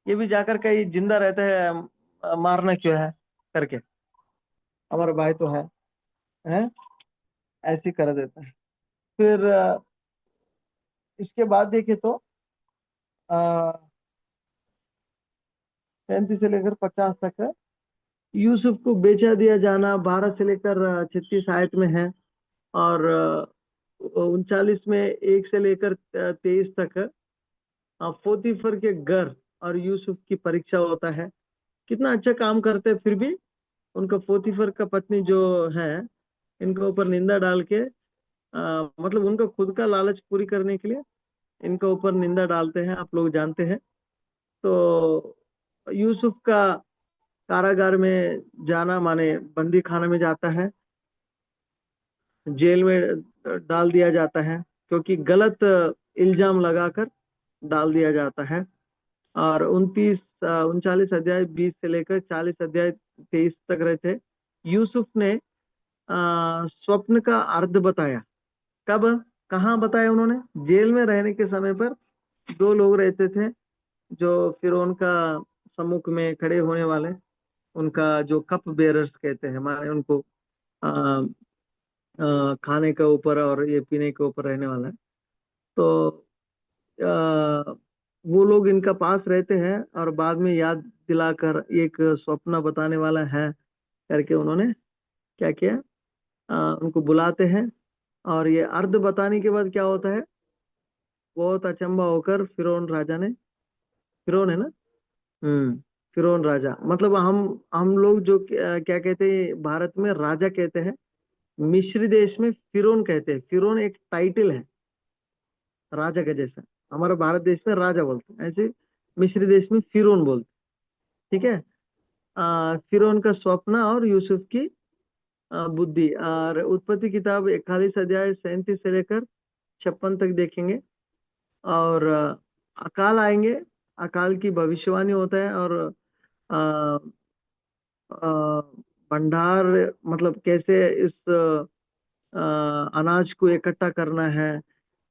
ये भी जाकर कहीं जिंदा रहता है, मारना क्यों है करके, हमारा भाई तो है? ऐसे कर देता है। फिर इसके बाद देखे तो 35 से लेकर 50 तक है। यूसुफ को बेचा दिया जाना 12 से लेकर 36 आयत में है, और 39 में 1 से लेकर 23 तक है। पोतीफर के घर और यूसुफ की परीक्षा होता है, कितना अच्छा काम करते हैं फिर भी उनका पोतीफर का पत्नी जो है, इनके ऊपर निंदा डाल के, मतलब उनका खुद का लालच पूरी करने के लिए इनके ऊपर निंदा डालते हैं, आप लोग जानते हैं। तो यूसुफ का कारागार में जाना माने बंदी खाने में जाता है, जेल में डाल दिया जाता है, क्योंकि गलत इल्जाम लगाकर डाल दिया जाता है। और 39 अध्याय 20 से लेकर 40 अध्याय 23 तक रहते। यूसुफ ने स्वप्न का अर्थ बताया। कब, कहाँ बताया उन्होंने? जेल में रहने के समय पर 2 लोग रहते थे जो फिरौन का सम्मुख में खड़े होने वाले, उनका जो कप बेरर्स कहते हैं, माने उनको आ, खाने के ऊपर और ये पीने के ऊपर रहने वाला है। तो आ, वो लोग इनका पास रहते हैं और बाद में याद दिलाकर एक स्वप्न बताने वाला है करके उन्होंने क्या किया, उनको बुलाते हैं। और ये अर्थ बताने के बाद क्या होता है, बहुत अचंभा होकर फिरौन राजा ने, फिरौन है ना, फिरौन राजा, मतलब हम लोग जो क्या कहते हैं भारत में राजा कहते हैं, मिस्र देश में फिरौन कहते हैं। फिरौन एक टाइटल है राजा का, जैसा हमारा भारत देश में राजा बोलते हैं, ऐसे मिस्र देश में फिरौन बोलते, ठीक है? फिरौन का स्वप्न और यूसुफ की बुद्धि। और उत्पत्ति किताब 41 अध्याय 37 से लेकर 56 तक देखेंगे। और अकाल आएंगे, अकाल की भविष्यवाणी होता है। और अ, अ, भंडार मतलब कैसे इस अनाज को इकट्ठा करना है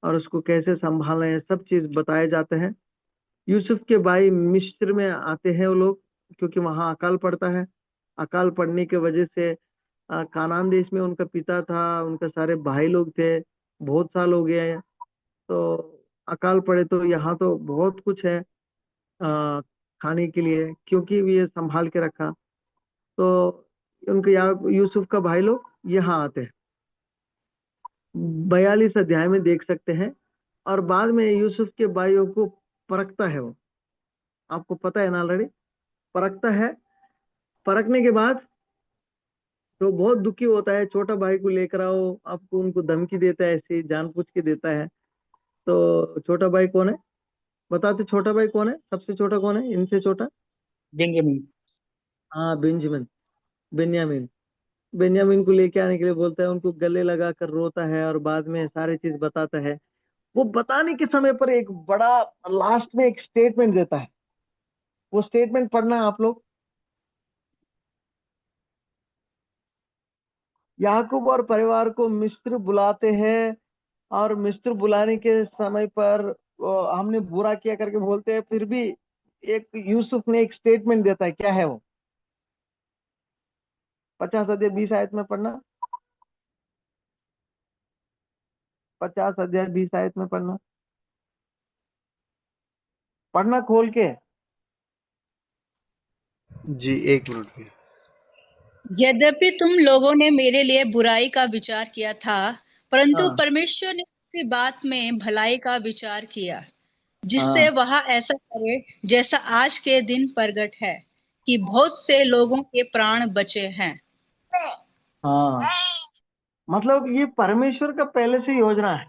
और उसको कैसे संभालना है, सब चीज बताए जाते हैं। यूसुफ के भाई मिस्र में आते हैं वो लोग, क्योंकि वहां अकाल पड़ता है। अकाल पड़ने की वजह से कानान देश में उनका पिता था, उनके सारे भाई लोग थे, बहुत साल हो गए हैं। तो अकाल पड़े तो यहाँ तो बहुत कुछ है खाने के लिए, क्योंकि ये संभाल के रखा। तो उनके यहाँ यूसुफ का भाई लोग यहाँ आते हैं, 42 अध्याय में देख सकते हैं। और बाद में यूसुफ के भाइयों को परखता है वो, आपको पता है ना ऑलरेडी, परखता है। परखने के बाद तो बहुत दुखी होता है, छोटा भाई को लेकर आओ, आपको उनको धमकी देता है, ऐसे जानबूझ के देता है। तो छोटा भाई कौन है बताते? छोटा भाई कौन है, सबसे छोटा कौन है इनसे छोटा? बेंजामिन। हाँ, बेंजामिन, बेन्यामीन। बेन्यामीन को लेके आने के लिए बोलता है, उनको गले लगा कर रोता है और बाद में सारी चीज बताता है। वो बताने के समय पर एक बड़ा लास्ट में एक स्टेटमेंट देता है, वो स्टेटमेंट पढ़ना आप लोग। याकूब और परिवार को मिस्र बुलाते हैं, और मिस्र बुलाने के समय पर हमने बुरा किया करके बोलते हैं, फिर भी एक यूसुफ ने एक स्टेटमेंट देता है, क्या है वो? 50 अध्याय 20 आयत में पढ़ना, 50 अध्याय 20 आयत में पढ़ना, पढ़ना खोल के। जी, 1 मिनट में। यद्यपि तुम लोगों ने मेरे लिए बुराई का विचार किया था, परंतु हाँ परमेश्वर ने इसी बात में भलाई का विचार किया, जिससे हाँ वह ऐसा करे जैसा आज के दिन प्रगट है, कि बहुत से लोगों के प्राण बचे हैं। हाँ, मतलब ये परमेश्वर का पहले से योजना है।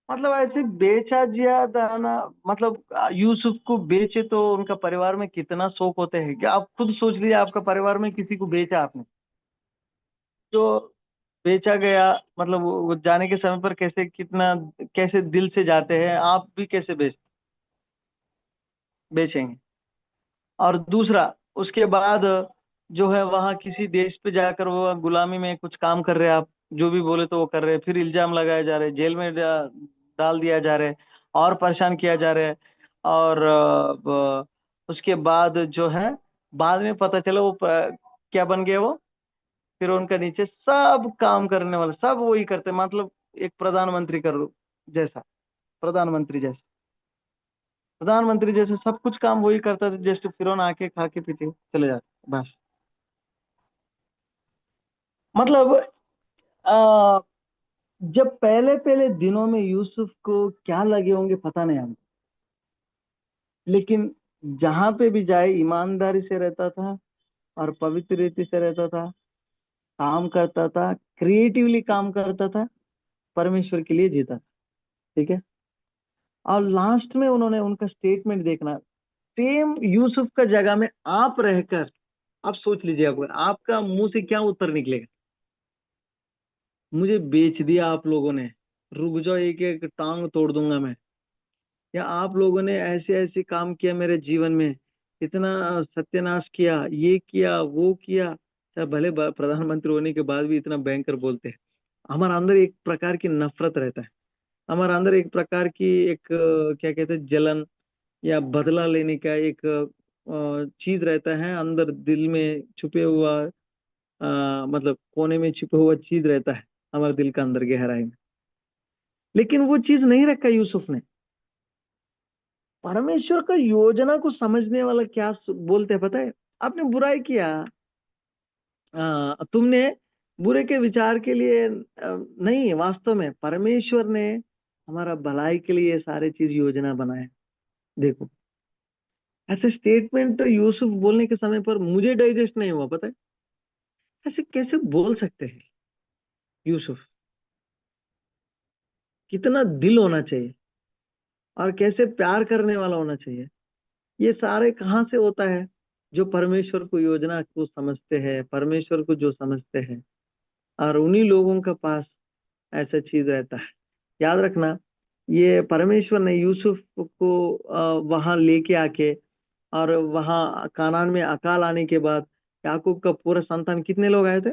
मतलब ऐसे बेचा जिया दाना, मतलब यूसुफ को बेचे तो उनका परिवार में कितना शोक होते हैं क्या? आप खुद सोच लीजिए, आपका परिवार में किसी को बेचा आपने, जो बेचा गया, मतलब वो जाने के समय पर कैसे कितना, कैसे दिल से जाते हैं, आप भी कैसे बेचेंगे। और दूसरा, उसके बाद जो है वहां किसी देश पे जाकर वो गुलामी में कुछ काम कर रहे हैं, आप जो भी बोले तो वो कर रहे हैं, फिर इल्जाम लगाए जा रहे हैं, जेल में डाल दिया जा रहे हैं, और परेशान किया जा रहा है। और उसके बाद जो है, बाद में पता चला वो क्या बन गए वो, फिर उनका नीचे सब काम करने वाले सब वही करते, मतलब एक प्रधानमंत्री कर लो जैसा, प्रधानमंत्री जैसा, प्रधानमंत्री जैसे सब कुछ काम वही करता था, जस्ट फिर आके खा के पीते चले जाते बस। मतलब आ, जब पहले पहले दिनों में यूसुफ को क्या लगे होंगे पता नहीं हमको, लेकिन जहां पे भी जाए ईमानदारी से रहता था, और पवित्र रीति से रहता था, काम करता था, क्रिएटिवली काम करता था, परमेश्वर के लिए जीता था। ठीक है। और लास्ट में उन्होंने उनका स्टेटमेंट देखना, सेम यूसुफ का जगह में आप रहकर आप सोच लीजिए, आपका मुंह से क्या उत्तर निकलेगा? मुझे बेच दिया आप लोगों ने, रुक जाओ, एक एक टांग तोड़ दूंगा मैं। या आप लोगों ने ऐसे ऐसे काम किया मेरे जीवन में, इतना सत्यानाश किया, ये किया वो किया। चाहे भले प्रधानमंत्री होने के बाद भी इतना भयंकर बोलते हैं। हमारा अंदर एक प्रकार की नफरत रहता है, हमारा अंदर एक प्रकार की एक क्या कहते हैं, जलन या बदला लेने का एक चीज रहता है अंदर, दिल में छुपे हुआ, मतलब कोने में छुपा हुआ चीज रहता है हमारे दिल का अंदर गहराई में। लेकिन वो चीज नहीं रखा यूसुफ ने। परमेश्वर का योजना को समझने वाला क्या बोलते हैं पता है? आपने बुराई किया, तुमने बुरे के विचार के लिए नहीं, वास्तव में परमेश्वर ने हमारा भलाई के लिए सारे चीज योजना बनाए। देखो, ऐसे स्टेटमेंट तो यूसुफ बोलने के समय पर मुझे डाइजेस्ट नहीं हुआ, पता है ऐसे कैसे बोल सकते हैं यूसुफ? कितना दिल होना चाहिए, और कैसे प्यार करने वाला होना चाहिए। ये सारे कहाँ से होता है? जो परमेश्वर को योजना को समझते हैं, परमेश्वर को जो समझते हैं, और उन्हीं लोगों के पास ऐसा चीज रहता है। याद रखना, ये परमेश्वर ने यूसुफ को वहां लेके आके, और वहां कानान में अकाल आने के बाद याकूब का पूरा संतान कितने लोग आए थे?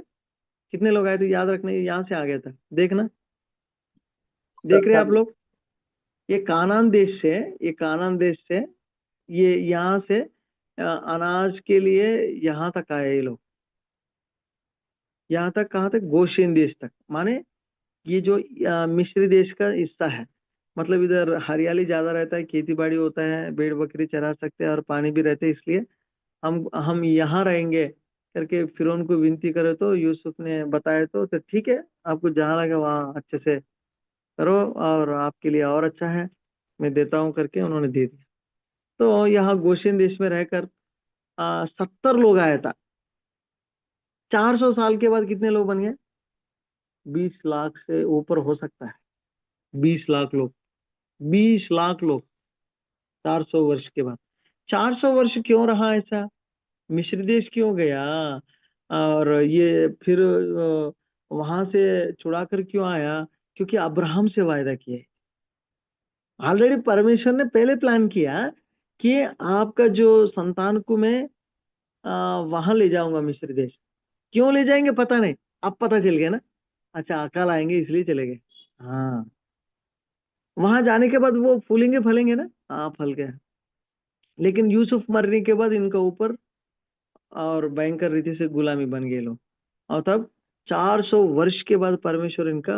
कितने लोग आए थे? याद रखना, ये यहाँ से आ गया था। देखना, देख रहे हैं आप 70। लोग? ये कानान देश से, ये कानान देश से, ये यहाँ से अनाज के लिए यहाँ तक आए ये लोग। यहाँ तक कहाँ तक? गोशेन देश तक, माने ये जो मिस्री देश का हिस्सा है। मतलब इधर हरियाली ज्यादा रहता है, खेती बाड़ी होता है, भेड़ बकरी चरा सकते हैं, और पानी भी रहते हैं, इसलिए हम यहाँ रहेंगे करके फिर उनको विनती करे तो यूसुफ ने बताया तो ठीक है, आपको जहाँ लगे वहाँ अच्छे से करो, और आपके लिए और अच्छा है, मैं देता हूँ करके उन्होंने दे दिया। तो यहाँ गोशेन देश में रहकर 70 लोग आया था। 400 साल के बाद कितने लोग बन गए? 20 लाख से ऊपर हो सकता है। 20 लाख लोग, 20 लाख लोग 400 वर्ष के बाद। 400 वर्ष क्यों रहा ऐसा? मिस्र देश क्यों गया? और ये फिर वहां से छुड़ा कर क्यों आया? क्योंकि अब्राहम से वायदा किया। ऑलरेडी परमेश्वर ने पहले प्लान किया कि आपका जो संतान को मैं वहां ले जाऊंगा मिस्र देश। क्यों ले जाएंगे पता नहीं, अब पता चल गया ना। अच्छा, अकाल आएंगे इसलिए चले गए। हाँ, वहां जाने के बाद वो फूलेंगे फलेंगे ना। हाँ, फल गए। लेकिन यूसुफ मरने के बाद इनका ऊपर और भयंकर रीति से गुलामी बन गए लोग। और तब 400 वर्ष के बाद परमेश्वर इनका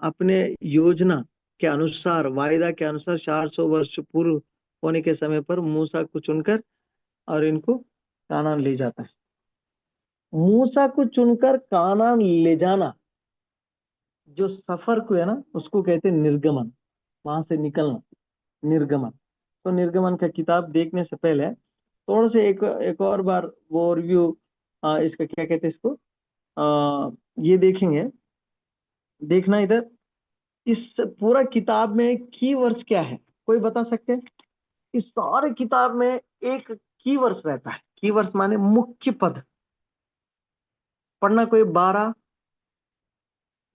अपने योजना के अनुसार, वायदा के अनुसार 400 वर्ष पूर्व होने के समय पर मूसा को चुनकर और इनको कानान ले जाता है। मूसा को चुनकर कानान ले जाना, जो सफर को है ना, उसको कहते हैं निर्गमन, वहां से निकलना, निर्गमन। तो निर्गमन का किताब देखने से पहले थोड़ा से एक और बार वो रिव्यू, इसका क्या कहते हैं इसको, ये देखेंगे। देखना इधर, इस पूरा किताब में की वर्स क्या है, कोई बता सकते हैं? इस सारे किताब में एक की वर्स रहता है। की वर्स माने मुख्य पद। पढ़ना कोई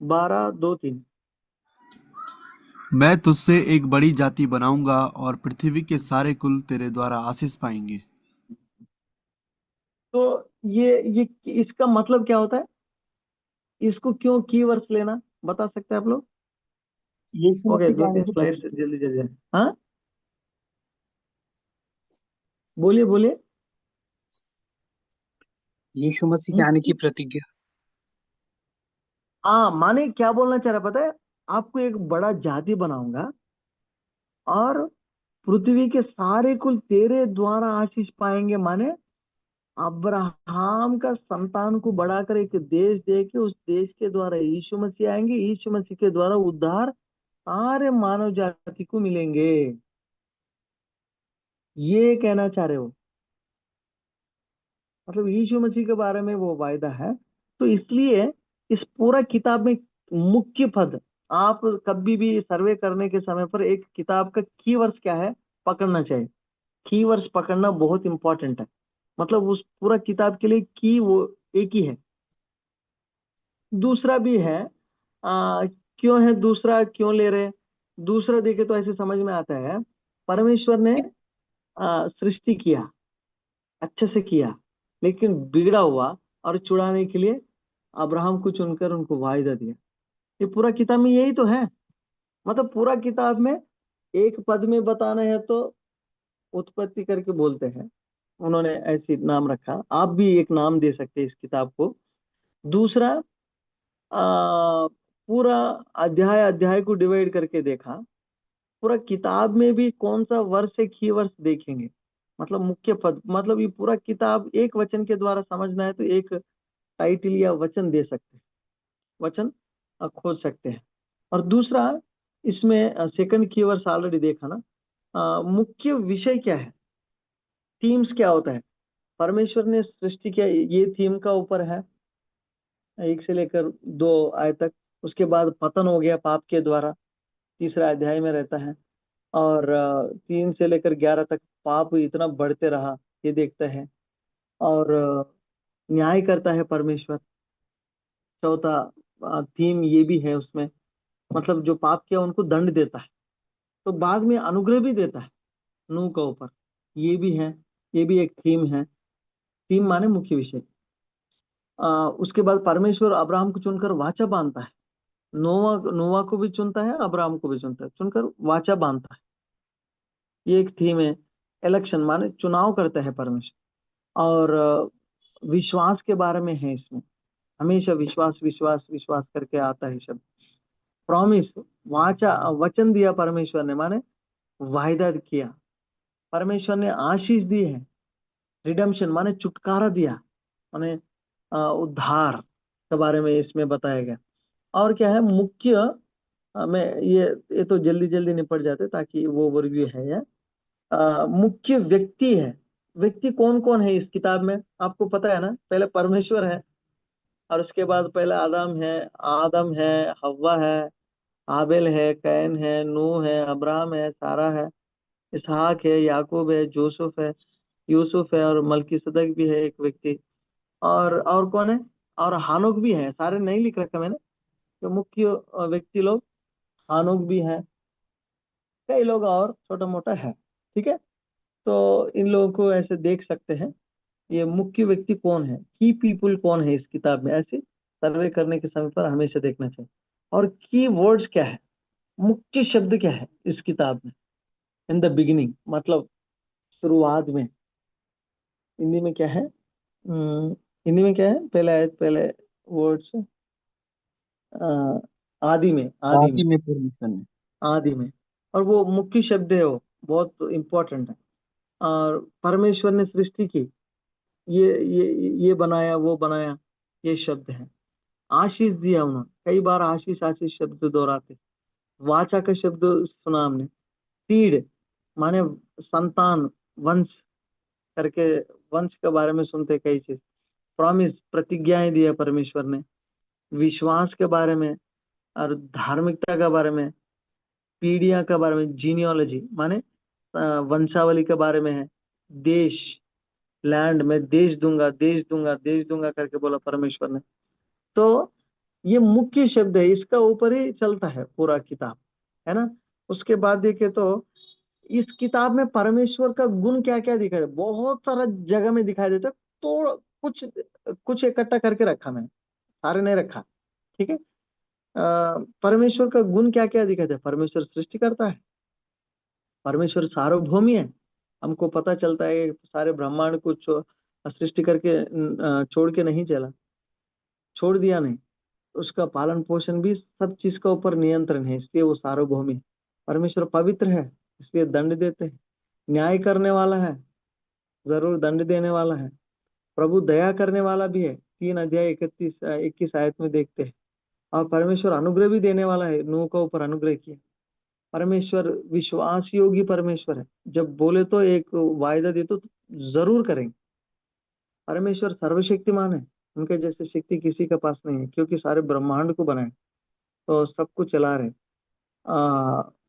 12:2-3। मैं तुझसे एक बड़ी जाति बनाऊंगा और पृथ्वी के सारे कुल तेरे द्वारा आशीष पाएंगे। तो ये इसका मतलब क्या होता है? इसको क्यों की वर्स लेना, बता सकते हैं आप लोग? यीशु ओके, मसीह के आने 2-3 की स्लाइड प्रतीक। जल्दी जल्दी। हाँ, बोलिए बोलिए। यीशु मसीह के आने की प्रतिज्ञा। हाँ, माने क्या बोलना चाह रहा पता है? आपको एक बड़ा जाति बनाऊंगा और पृथ्वी के सारे कुल तेरे द्वारा आशीष पाएंगे। माने अब्राहम का संतान को बढ़ाकर एक देश दे के उस देश के द्वारा यीशु मसीह आएंगे, यीशु मसीह के द्वारा उद्धार सारे मानव जाति को मिलेंगे। ये कहना चाह रहे हो? मतलब यीशु मसीह के बारे में वो वायदा है। तो इसलिए इस पूरा किताब में मुख्य पद, आप कभी भी सर्वे करने के समय पर एक किताब का कीवर्ड्स क्या है पकड़ना चाहिए। कीवर्ड्स पकड़ना बहुत इंपॉर्टेंट है। मतलब उस पूरा किताब के लिए की वो एक ही है। दूसरा भी है, क्यों है दूसरा, क्यों ले रहे? दूसरा देखे तो ऐसे समझ में आता है, परमेश्वर ने सृष्टि किया, अच्छे से किया, लेकिन बिगड़ा हुआ और छुड़ाने के लिए अब्राहम को चुनकर उनको वायदा दिया। ये पूरा किताब में यही तो है। मतलब पूरा किताब में एक पद में बताना है तो उत्पत्ति करके बोलते हैं, उन्होंने ऐसी नाम रखा। आप भी एक नाम दे सकते हैं इस किताब को। दूसरा, पूरा अध्याय अध्याय को डिवाइड करके देखा, पूरा किताब में भी कौन सा वर्ष है, की वर्ष देखेंगे। मतलब मुख्य पद, मतलब ये पूरा किताब एक वचन के द्वारा समझना है तो एक टाइटल या वचन दे सकते हैं, वचन खोज सकते हैं। और दूसरा, इसमें सेकंड कीवर्ड्स ऑलरेडी देखा ना। मुख्य विषय क्या है, थीम्स क्या होता है, परमेश्वर ने सृष्टि किया, ये थीम का ऊपर है 1 से लेकर 2 आय तक। उसके बाद पतन हो गया पाप के द्वारा, तीसरा अध्याय में रहता है। और 3 से लेकर 11 तक पाप इतना बढ़ते रहा, ये देखता है। और न्याय करता है परमेश्वर, चौथा थीम ये भी है उसमें। मतलब जो पाप किया उनको दंड देता है, तो बाद में अनुग्रह भी देता है नूह के ऊपर, ये भी है। ये भी एक थीम है। थीम माने मुख्य विषय। उसके बाद परमेश्वर अब्राहम को चुनकर वाचा बांधता है। नोवा को भी चुनता है, अब्राहम को भी चुनता है, चुनकर वाचा बांधता है। ये एक थीम है। इलेक्शन माने चुनाव करता है परमेश्वर। और विश्वास के बारे में है इसमें, हमेशा विश्वास विश्वास विश्वास करके आता है शब्द। प्रॉमिस, वाचा, वचन दिया परमेश्वर ने, माने वायदा किया। परमेश्वर ने आशीष दी है। रिडेम्पशन माने छुटकारा दिया, माने उद्धार के बारे में इसमें बताया गया। और क्या है मुख्य, मैं ये तो जल्दी जल्दी निपट जाते ताकि वो ओवरव्यू है। ये मुख्य व्यक्ति है। व्यक्ति कौन कौन है इस किताब में, आपको पता है ना? पहले परमेश्वर है, और उसके बाद पहले आदम है, हव्वा है, आबेल है, कैन है, नूह है, अब्राहम है, सारा है, इसहाक है, याकूब है, जोसेफ है, यूसुफ है, और मलकीसदक भी है एक व्यक्ति। और कौन है? और हानोक भी है। सारे नहीं लिख रखा मैंने, तो मुख्य व्यक्ति लोग हानोक भी है, कई लोग और छोटा मोटा है। ठीक है, तो इन लोगों को ऐसे देख सकते हैं। ये मुख्य व्यक्ति कौन है, की पीपुल कौन है इस किताब में, ऐसे सर्वे करने के समय पर हमेशा देखना चाहिए। और की वर्ड्स क्या है, मुख्य शब्द क्या है इस किताब में। इन द बिगिनिंग मतलब शुरुआत में, हिंदी में क्या है? हिंदी में क्या है? पहले आयत, पहले वर्ड्स, आदि में, आदि में, आदि में परमेश्वर ने। आदि में। और वो मुख्य शब्द है, वो बहुत इम्पोर्टेंट है। और परमेश्वर ने सृष्टि की, ये बनाया, वो बनाया, ये शब्द है। आशीष दिया उन्होंने, कई बार आशीष आशीष शब्द दोहराते। वाचा का शब्द सुना हमने। सीड माने संतान, वंश करके, वंश के बारे में सुनते कई चीज। प्रॉमिस, प्रतिज्ञाएं दिया परमेश्वर ने। विश्वास के बारे में और धार्मिकता के बारे में, पीढ़ियां के बारे में, जीनियोलॉजी माने वंशावली के बारे में है। देश, लैंड में देश दूंगा, देश दूंगा, देश दूंगा करके बोला परमेश्वर ने। तो ये मुख्य शब्द है, इसका ऊपर ही चलता है पूरा किताब, है ना। उसके बाद देखे तो इस किताब में परमेश्वर का गुण क्या क्या दिखाई दे, बहुत सारा जगह में दिखाई देता है। तो कुछ कुछ इकट्ठा करके रखा मैंने, सारे नहीं रखा, ठीक है। परमेश्वर का गुण क्या क्या दिखाई दे? परमेश्वर सृष्टि करता है, परमेश्वर सार्वभौमी है। हमको पता चलता है कि सारे ब्रह्मांड को सृष्टि करके छोड़ के नहीं चला, छोड़ दिया नहीं। उसका पालन पोषण भी सब चीज का ऊपर नियंत्रण है, इसलिए वो सार्वभौमी है। परमेश्वर पवित्र है, इसलिए दंड देते हैं। न्याय करने वाला है, जरूर दंड देने वाला है। प्रभु दया करने वाला भी है, 3 अध्याय 21 आयत में देखते हैं। और परमेश्वर अनुग्रह भी देने वाला है, नूह के ऊपर अनुग्रह किया। परमेश्वर विश्वास योगी परमेश्वर है, जब बोले तो एक वायदा दे तो जरूर करेंगे। परमेश्वर सर्वशक्तिमान है, उनके जैसे शक्ति किसी के पास नहीं है, क्योंकि सारे ब्रह्मांड को बनाए तो सब कुछ चला रहे।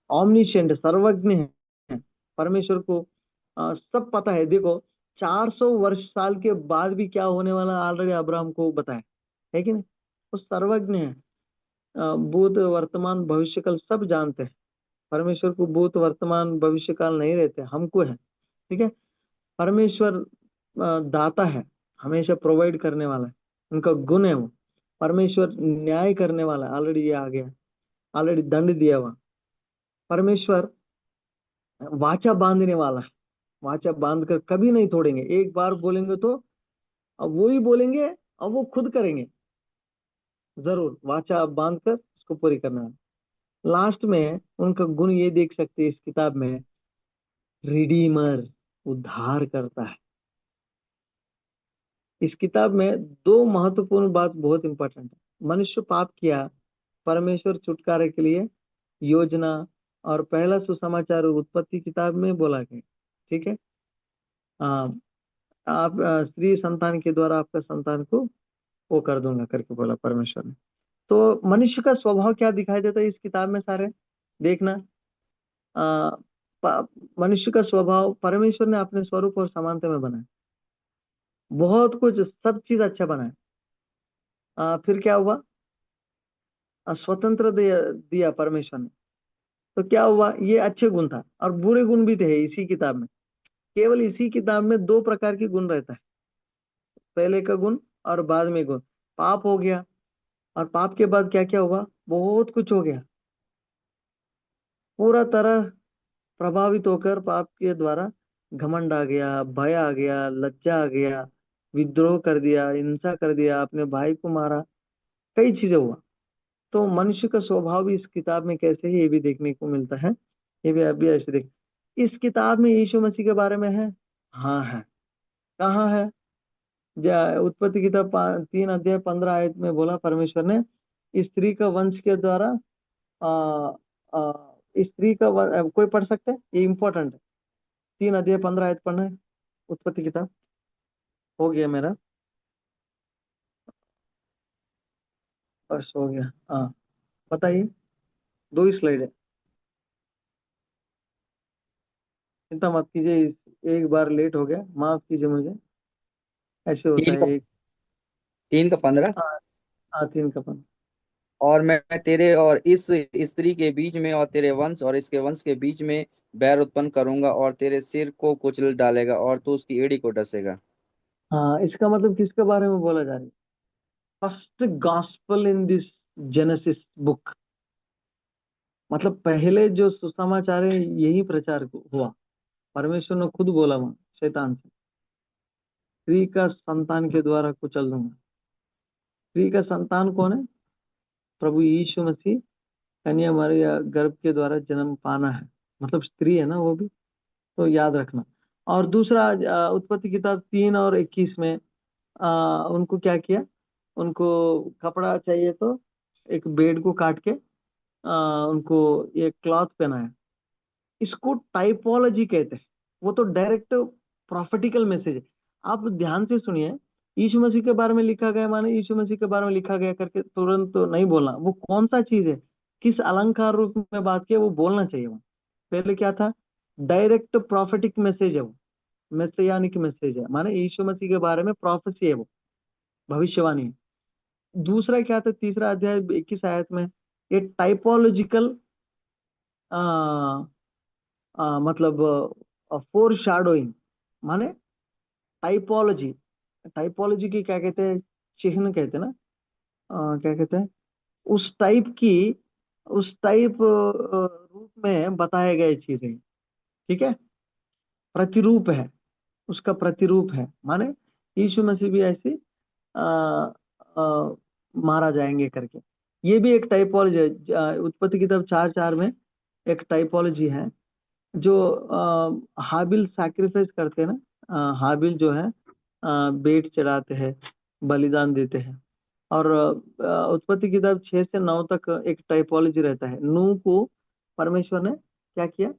ऑमनिशेंट, सर्वज्ञ है परमेश्वर को। सब पता है। देखो 400 वर्ष साल के बाद भी क्या होने वाला ऑलरेडी अब्राहम को बताया है कि नहीं। वो सर्वज्ञ है, भूत वर्तमान भविष्य काल सब जानते हैं। परमेश्वर को भूत वर्तमान भविष्य काल नहीं रहते, हमको है, ठीक है। परमेश्वर दाता है, हमेशा प्रोवाइड करने वाला है, उनका गुण है वो। परमेश्वर न्याय करने वाला है, ऑलरेडी ये आ गया, ऑलरेडी दंड दिया हुआ। परमेश्वर वाचा बांधने वाला है, वाचा बांध कर कभी नहीं तोड़ेंगे। एक बार बोलेंगे तो अब वो ही बोलेंगे, अब वो खुद करेंगे, जरूर वाचा बांध कर उसको पूरी करना है। लास्ट में उनका गुण ये देख सकते हैं इस किताब में, रिडीमर, उद्धार करता है। इस किताब में दो महत्वपूर्ण बात बहुत इंपॉर्टेंट है। मनुष्य पाप किया, परमेश्वर छुटकारे के लिए योजना, और पहला सुसमाचार उत्पत्ति किताब में बोला गया, ठीक है। आप स्त्री संतान के द्वारा आपका संतान को वो कर दूंगा करके बोला परमेश्वर ने। तो मनुष्य का स्वभाव क्या दिखाई देता है इस किताब में, सारे देखना। आ, मनुष्य का स्वभाव परमेश्वर ने अपने स्वरूप और समानता में बनाया, बहुत कुछ, सब चीज अच्छा बनाया। फिर क्या हुआ? स्वतंत्र दिया परमेश्वर ने, तो क्या हुआ? ये अच्छे गुण था, और बुरे गुण भी थे इसी किताब में। केवल इसी किताब में 2 प्रकार के गुण रहता है, पहले का गुण और बाद में गुण। पाप हो गया, और पाप के बाद क्या क्या हुआ? बहुत कुछ हो गया। पूरा तरह प्रभावित होकर पाप के द्वारा घमंड आ गया, भय आ गया, लज्जा आ गया, विद्रोह कर दिया, हिंसा कर दिया, अपने भाई को मारा, कई चीजें हुआ। तो मनुष्य का स्वभाव भी इस किताब में कैसे है ये भी देखने को मिलता है। ये भी अभी ऐसे देख, इस किताब में यीशु मसीह के बारे में है। हाँ है। कहाँ है? उत्पत्ति किताब 3 अध्याय 15 आयत में बोला परमेश्वर ने, स्त्री का वंश के द्वारा, आ, आ, स्त्री का कोई पढ़ सकते हैं? ये इंपॉर्टेंट है। 3 अध्याय 15 आयत पढ़ना है, उत्पत्ति किताब। हो गया मेरा, बस हो गया। हाँ बताइए, 2 ही स्लाइड है, चिंता मत कीजिए। एक बार लेट हो गया, माफ कीजिए मुझे, ऐसे होता तीन है का एक। 3 का 15। हाँ हाँ, 3 का 15। और मैं तेरे और इस स्त्री के बीच में और तेरे वंश और इसके वंश के बीच में बैर उत्पन्न करूंगा, और तेरे सिर को कुचल डालेगा और तू उसकी एड़ी को डसेगा। हाँ, इसका मतलब किसके बारे में बोला जा रहा है? First gospel in this genesis book, मतलब पहले जो सुसमाचार है यही प्रचार हुआ। परमेश्वर ने खुद बोला वहां शैतान से, स्त्री का संतान के द्वारा कुचल दूंगा। स्त्री का संतान कौन है? प्रभु यीशु मसीह कन्या मरिया गर्भ के द्वारा जन्म पाना है, मतलब स्त्री है ना वो भी, तो याद रखना। और दूसरा उत्पत्ति किताब 3:21 में उनको क्या किया? उनको कपड़ा चाहिए तो एक बेड को काट के उनको ये क्लॉथ पहनाया। इसको टाइपोलॉजी कहते हैं। वो तो डायरेक्ट प्रॉफिटिकल मैसेज है। आप ध्यान से सुनिए, यीशु मसीह के बारे में लिखा गया माने यीशु मसीह के बारे में लिखा गया करके तुरंत तो नहीं बोलना। वो कौन सा चीज है, किस अलंकार रूप में बात किया, वो बोलना चाहिए। वो पहले क्या था? डायरेक्ट प्रॉफिटिक मैसेज है, वो मैसेयानिक मैसेज है, माने यीशु मसीह के बारे में प्रोफेसी है, वो भविष्यवाणी है। दूसरा क्या था? तीसरा अध्याय 21 आयत में ये टाइपोलॉजिकल मतलब फोर शैडोइंग, माने टाइपोलॉजी। टाइपोलॉजी की क्या कहते हैं? चिन्ह कहते हैं ना, क्या कहते हैं? उस टाइप की, उस टाइप रूप में बताए गए चीजें, ठीक है? प्रतिरूप है, उसका प्रतिरूप है, माने यीशु मसीह भी ऐसे आ, आ, मारा जाएंगे करके। ये भी एक टाइपोलॉजी है। उत्पत्ति किताब 4:4 में एक टाइपोलॉजी है। जो हाबिल सैक्रिफाइस करते हैं ना, हाबिल जो है बेट चढ़ाते हैं, बलिदान देते हैं। और उत्पत्ति किताब 6 से 9 तक एक टाइपोलॉजी रहता है। नूह को परमेश्वर ने क्या किया?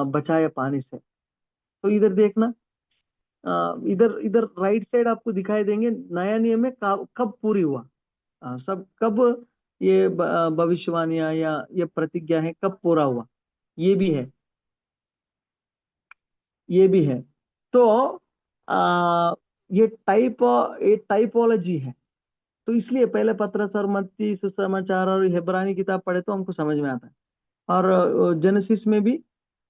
बचाया पानी से। तो इधर देखना, इधर इधर राइट साइड आपको दिखाई देंगे नया नियम में कब पूरी हुआ, सब कब ये भविष्यवाणियां या ये प्रतिज्ञा है कब पूरा हुआ, ये भी है, ये भी है। तो ये टाइपोलॉजी है। तो इसलिए पहले पत्रस और मत्ती सुसमाचार और हेब्रानी किताब पढ़े तो हमको समझ में आता है। और जेनेसिस में भी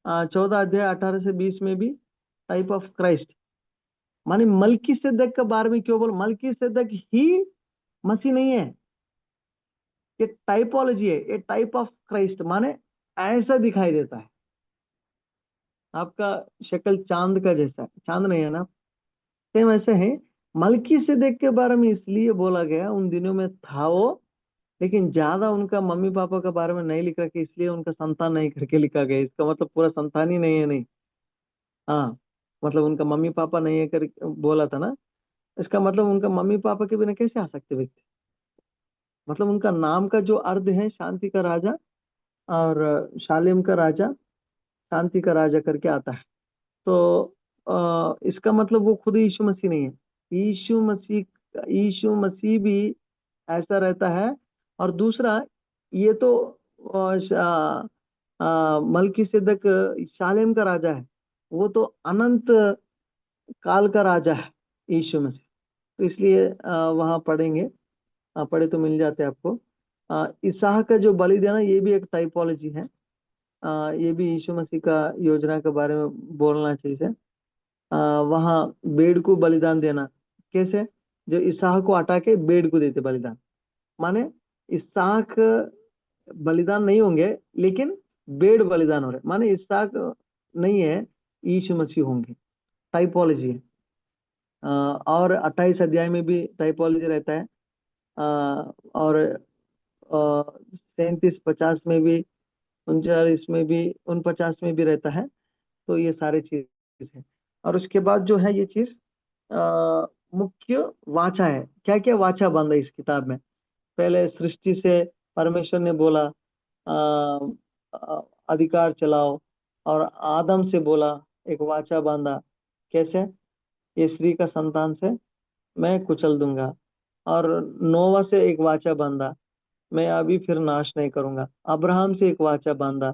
14 अध्याय 18 से 20 में भी टाइप ऑफ क्राइस्ट, माने मलकीसेदक के बारे में क्यों बोल? मलकीसेदक ही मसीह नहीं है, ये टाइपोलॉजी है, ये टाइप ऑफ क्राइस्ट, माने ऐसा दिखाई देता है। आपका शक्ल चांद का जैसा है, चांद नहीं है ना, सेम ऐसे है। मलकीसेदक के बारे में इसलिए बोला गया, उन दिनों में था वो, लेकिन ज्यादा उनका मम्मी पापा के बारे में नहीं लिखा कि इसलिए उनका संतान नहीं करके लिखा गया। इसका मतलब पूरा संतान ही नहीं है, नहीं। हाँ, मतलब उनका मम्मी पापा नहीं है कर बोला था ना, इसका मतलब उनका मम्मी पापा के बिना कैसे आ सकते व्यक्ति? मतलब उनका नाम का जो अर्थ है शांति का राजा, और शालेम का राजा, शांति का राजा करके आता है। तो इसका मतलब वो खुद यीशु मसीह नहीं है। यीशु मसीह भी ऐसा रहता है। और दूसरा, ये तो मलकीसेदक शालेम का राजा है, वो तो अनंत काल का राजा है यीशु मसीह। तो इसलिए वहां पढ़ेंगे, पढ़े तो मिल जाते हैं आपको। इसहाक का जो बलि देना, ये भी एक टाइपोलॉजी है। ये भी यीशु मसीह का योजना के बारे में बोलना चाहिए। वहाँ बेड़ को बलिदान देना कैसे? जो इसहाक को हटा के बेड़ को देते बलिदान, माने इसहाक बलिदान नहीं होंगे लेकिन बेड़ बलिदान हो रहे, माने इसहाक नहीं है, यीशु मसीह होंगे। टाइपोलॉजी है। और 28 अध्याय में भी टाइपोलॉजी रहता है। और 37-50 में भी, 39 में भी, 49 में भी रहता है। तो ये सारे चीज है। और उसके बाद जो है ये चीज मुख्य वाचा है। क्या क्या वाचा बांधा इस किताब में? पहले सृष्टि से परमेश्वर ने बोला अधिकार चलाओ, और आदम से बोला, एक वाचा बांधा। कैसे? ये स्त्री का संतान से मैं कुचल दूंगा। और नोवा से एक वाचा बांधा, मैं अभी फिर नाश नहीं करूंगा। अब्राहम से एक वाचा बांधा,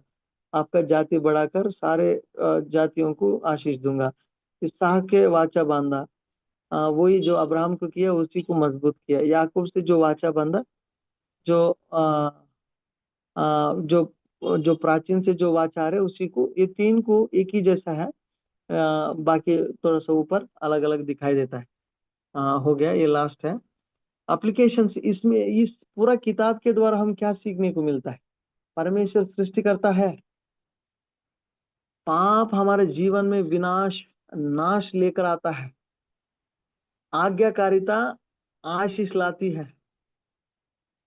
आपका जाति बढ़ाकर सारे जातियों को आशीष दूंगा। इसहाक के वाचा बांधा, वही जो अब्राहम को किया उसी को मजबूत किया। याकूब से जो वाचा बांधा, जो जो जो प्राचीन से जो वाचा है उसी को, ये तीन को एक ही जैसा है। बाकी थोड़ा सा ऊपर अलग अलग दिखाई देता है। हो गया, ये लास्ट है। एप्लीकेशन इसमें, इस पूरा किताब के द्वारा हम क्या सीखने को मिलता है? परमेश्वर सृष्टि करता है, पाप हमारे जीवन में विनाश नाश लेकर आता है, आज्ञाकारिता आशीष लाती है,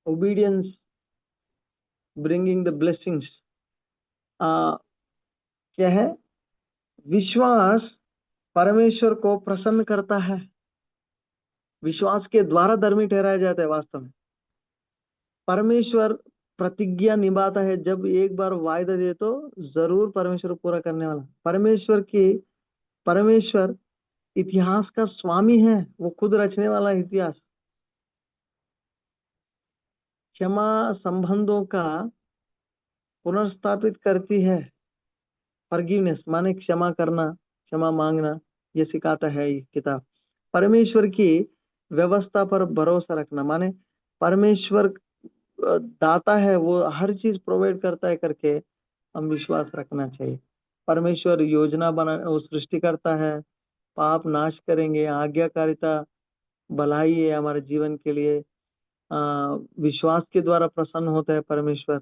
ओबीडियंस ब्रिंगिंग द ब्लेसिंग्स। क्या है? विश्वास परमेश्वर को प्रसन्न करता है। विश्वास के द्वारा धर्मी ठहराया जाता है। वास्तव में परमेश्वर प्रतिज्ञा निभाता है। जब एक बार वायदा दे तो जरूर परमेश्वर पूरा करने वाला। परमेश्वर इतिहास का स्वामी है, वो खुद रचने वाला है इतिहास। क्षमा संबंधों का पुनर्स्थापित करती है। फॉरगिवनेस माने क्षमा करना, क्षमा मांगना, ये सिखाता है ये किताब। परमेश्वर की व्यवस्था पर भरोसा रखना माने परमेश्वर दाता है, वो हर चीज प्रोवाइड करता है करके हम विश्वास रखना चाहिए। परमेश्वर योजना वो सृष्टि करता है, पाप नाश करेंगे, आज्ञाकारिता भलाई है हमारे जीवन के लिए। विश्वास के द्वारा प्रसन्न होता है परमेश्वर।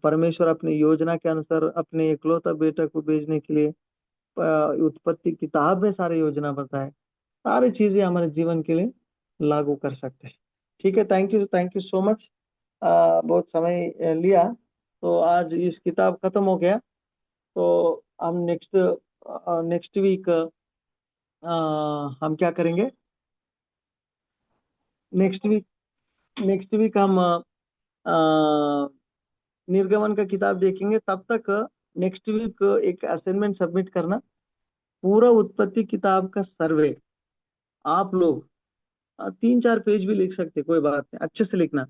परमेश्वर अपनी योजना के अनुसार अपने इकलौता बेटा को भेजने के लिए उत्पत्ति किताब में सारी योजना बताए। सारी चीजें हमारे जीवन के लिए लागू कर सकते हैं। ठीक है, थैंक यू सो मच। बहुत समय लिया, तो आज इस किताब खत्म हो गया। तो हम नेक्स्ट वीक हम क्या करेंगे? नेक्स्ट वीक हम निर्गमन का किताब देखेंगे। तब तक नेक्स्ट वीक एक असाइनमेंट सबमिट करना, पूरा उत्पत्ति किताब का सर्वे। आप लोग 3-4 पेज भी लिख सकते, कोई बात नहीं, अच्छे से लिखना।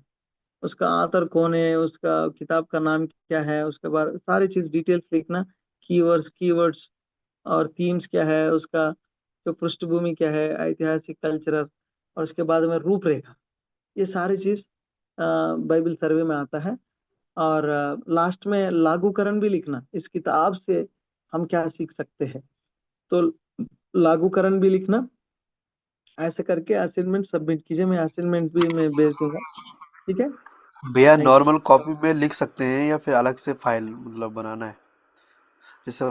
उसका ऑथर कौन है, उसका किताब का नाम क्या है, उसके बाद सारी चीज डिटेल्स लिखना। कीवर्ड्स और थीम्स क्या है, उसका जो पृष्ठभूमि क्या है, ऐतिहासिक, कल्चरल, और उसके बाद में रूपरेखा। ये सारी चीज बाइबल सर्वे में आता है। और लास्ट में लागूकरण भी लिखना, इस किताब से हम क्या सीख सकते हैं, तो लागूकरण भी लिखना। ऐसे करके असाइनमेंट सबमिट कीजिए। मैं असाइनमेंट भी मैं भेज दूंगा। ठीक है, भैया थैंक यू। नॉर्मल कॉपी में लिख सकते हैं या फिर अलग से फाइल मतलब बनाना है, जैसे